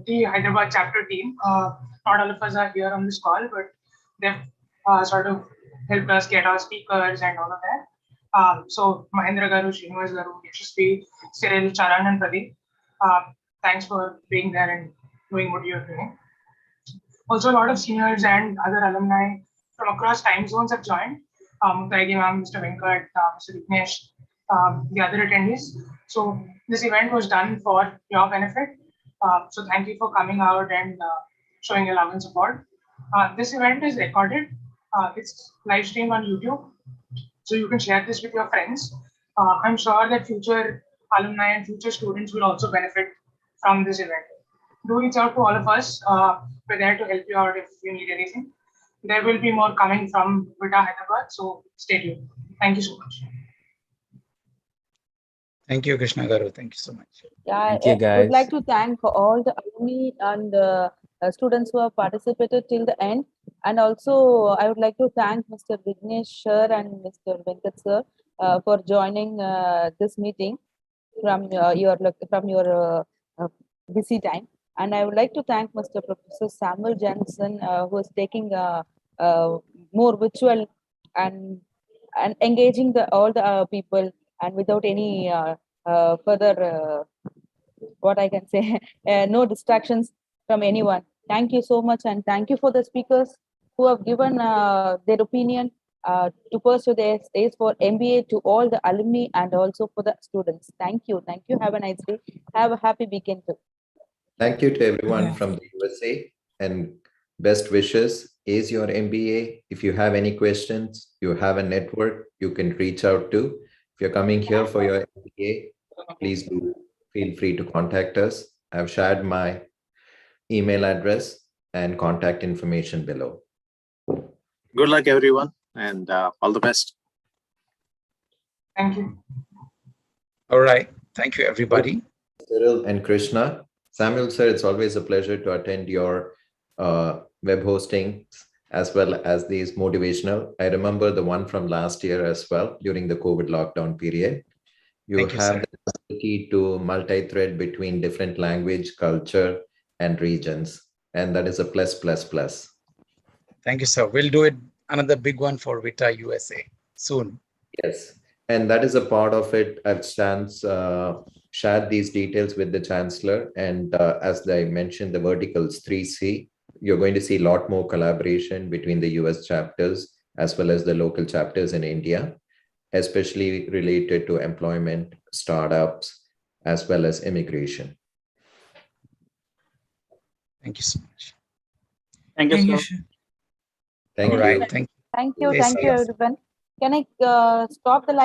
the Hyderabad chapter team. Not all of us are here on this call, but they've sort of helped us get our speakers and all of that. So Mahendra Garu, Srinivas Garu, Yashasvi, Cyril, Charan, and Pradeep. Thanks for being there and doing what you're doing. Also, a lot of seniors and other alumni from across time zones have joined. Muktaigi ma'am, Mr. Venkat, Mr. Vignesh, the other attendees. So this event was done for your benefit. So thank you for coming out and showing your love and support. This event is recorded. It's live streamed on YouTube. So you can share this with your friends. I'm sure that future alumni and future students will also benefit from this event. Do reach out to all of us. We're there to help you out if you need anything. There will be more coming from Vita Hyderabad, so stay tuned. Thank you so much. Thank you, Krishna Garu. Thank you so much. Yeah, Thank you, I would like guys. to thank all the alumni and students who have participated till the end. And also, I would like to thank Mr. Vignesh sir and Mr. Venkat sir for joining this meeting from your busy time. And I would like to thank Mr. Professor Samuel Jensen who is taking more virtual and engaging all the people and without any further what I can say, no distractions from anyone. Thank you so much, and thank you for the speakers who have given their opinion to pursue their stays for MBA to all the alumni and also for the students. Thank you. Thank you. Have a nice day. Have a happy weekend too. Thank you to everyone from the USA and best wishes. Ace your MBA. If you have any questions, you have a network you can reach out to. If you're coming here for your MBA, please do feel free to contact us. I've shared my email address and contact information below. Good luck, everyone, and all the best. Thank you. All right. Thank you, everybody. Cyril and Krishna. Samuel, sir, it's always a pleasure to attend your web hosting as well as these motivational. I remember the one from last year as well during the COVID lockdown period. You Thank you, have sir. the ability to multi-thread between different language, culture, and regions. And that is a plus, plus, plus. Thank you, sir. We'll do it another big one for Vita USA soon. Yes. And that is a part of it. I've shared these details with the chancellor. And as I mentioned, the verticals 3C, you're going to see a lot more collaboration between the US chapters as well as the local chapters in India, especially related to employment, startups, as well as immigration. Thank you so much. Thank you, sir. Thank All you. right. Thank you. Thank you. Stay Thank you, safe. everyone. Can I stop the live?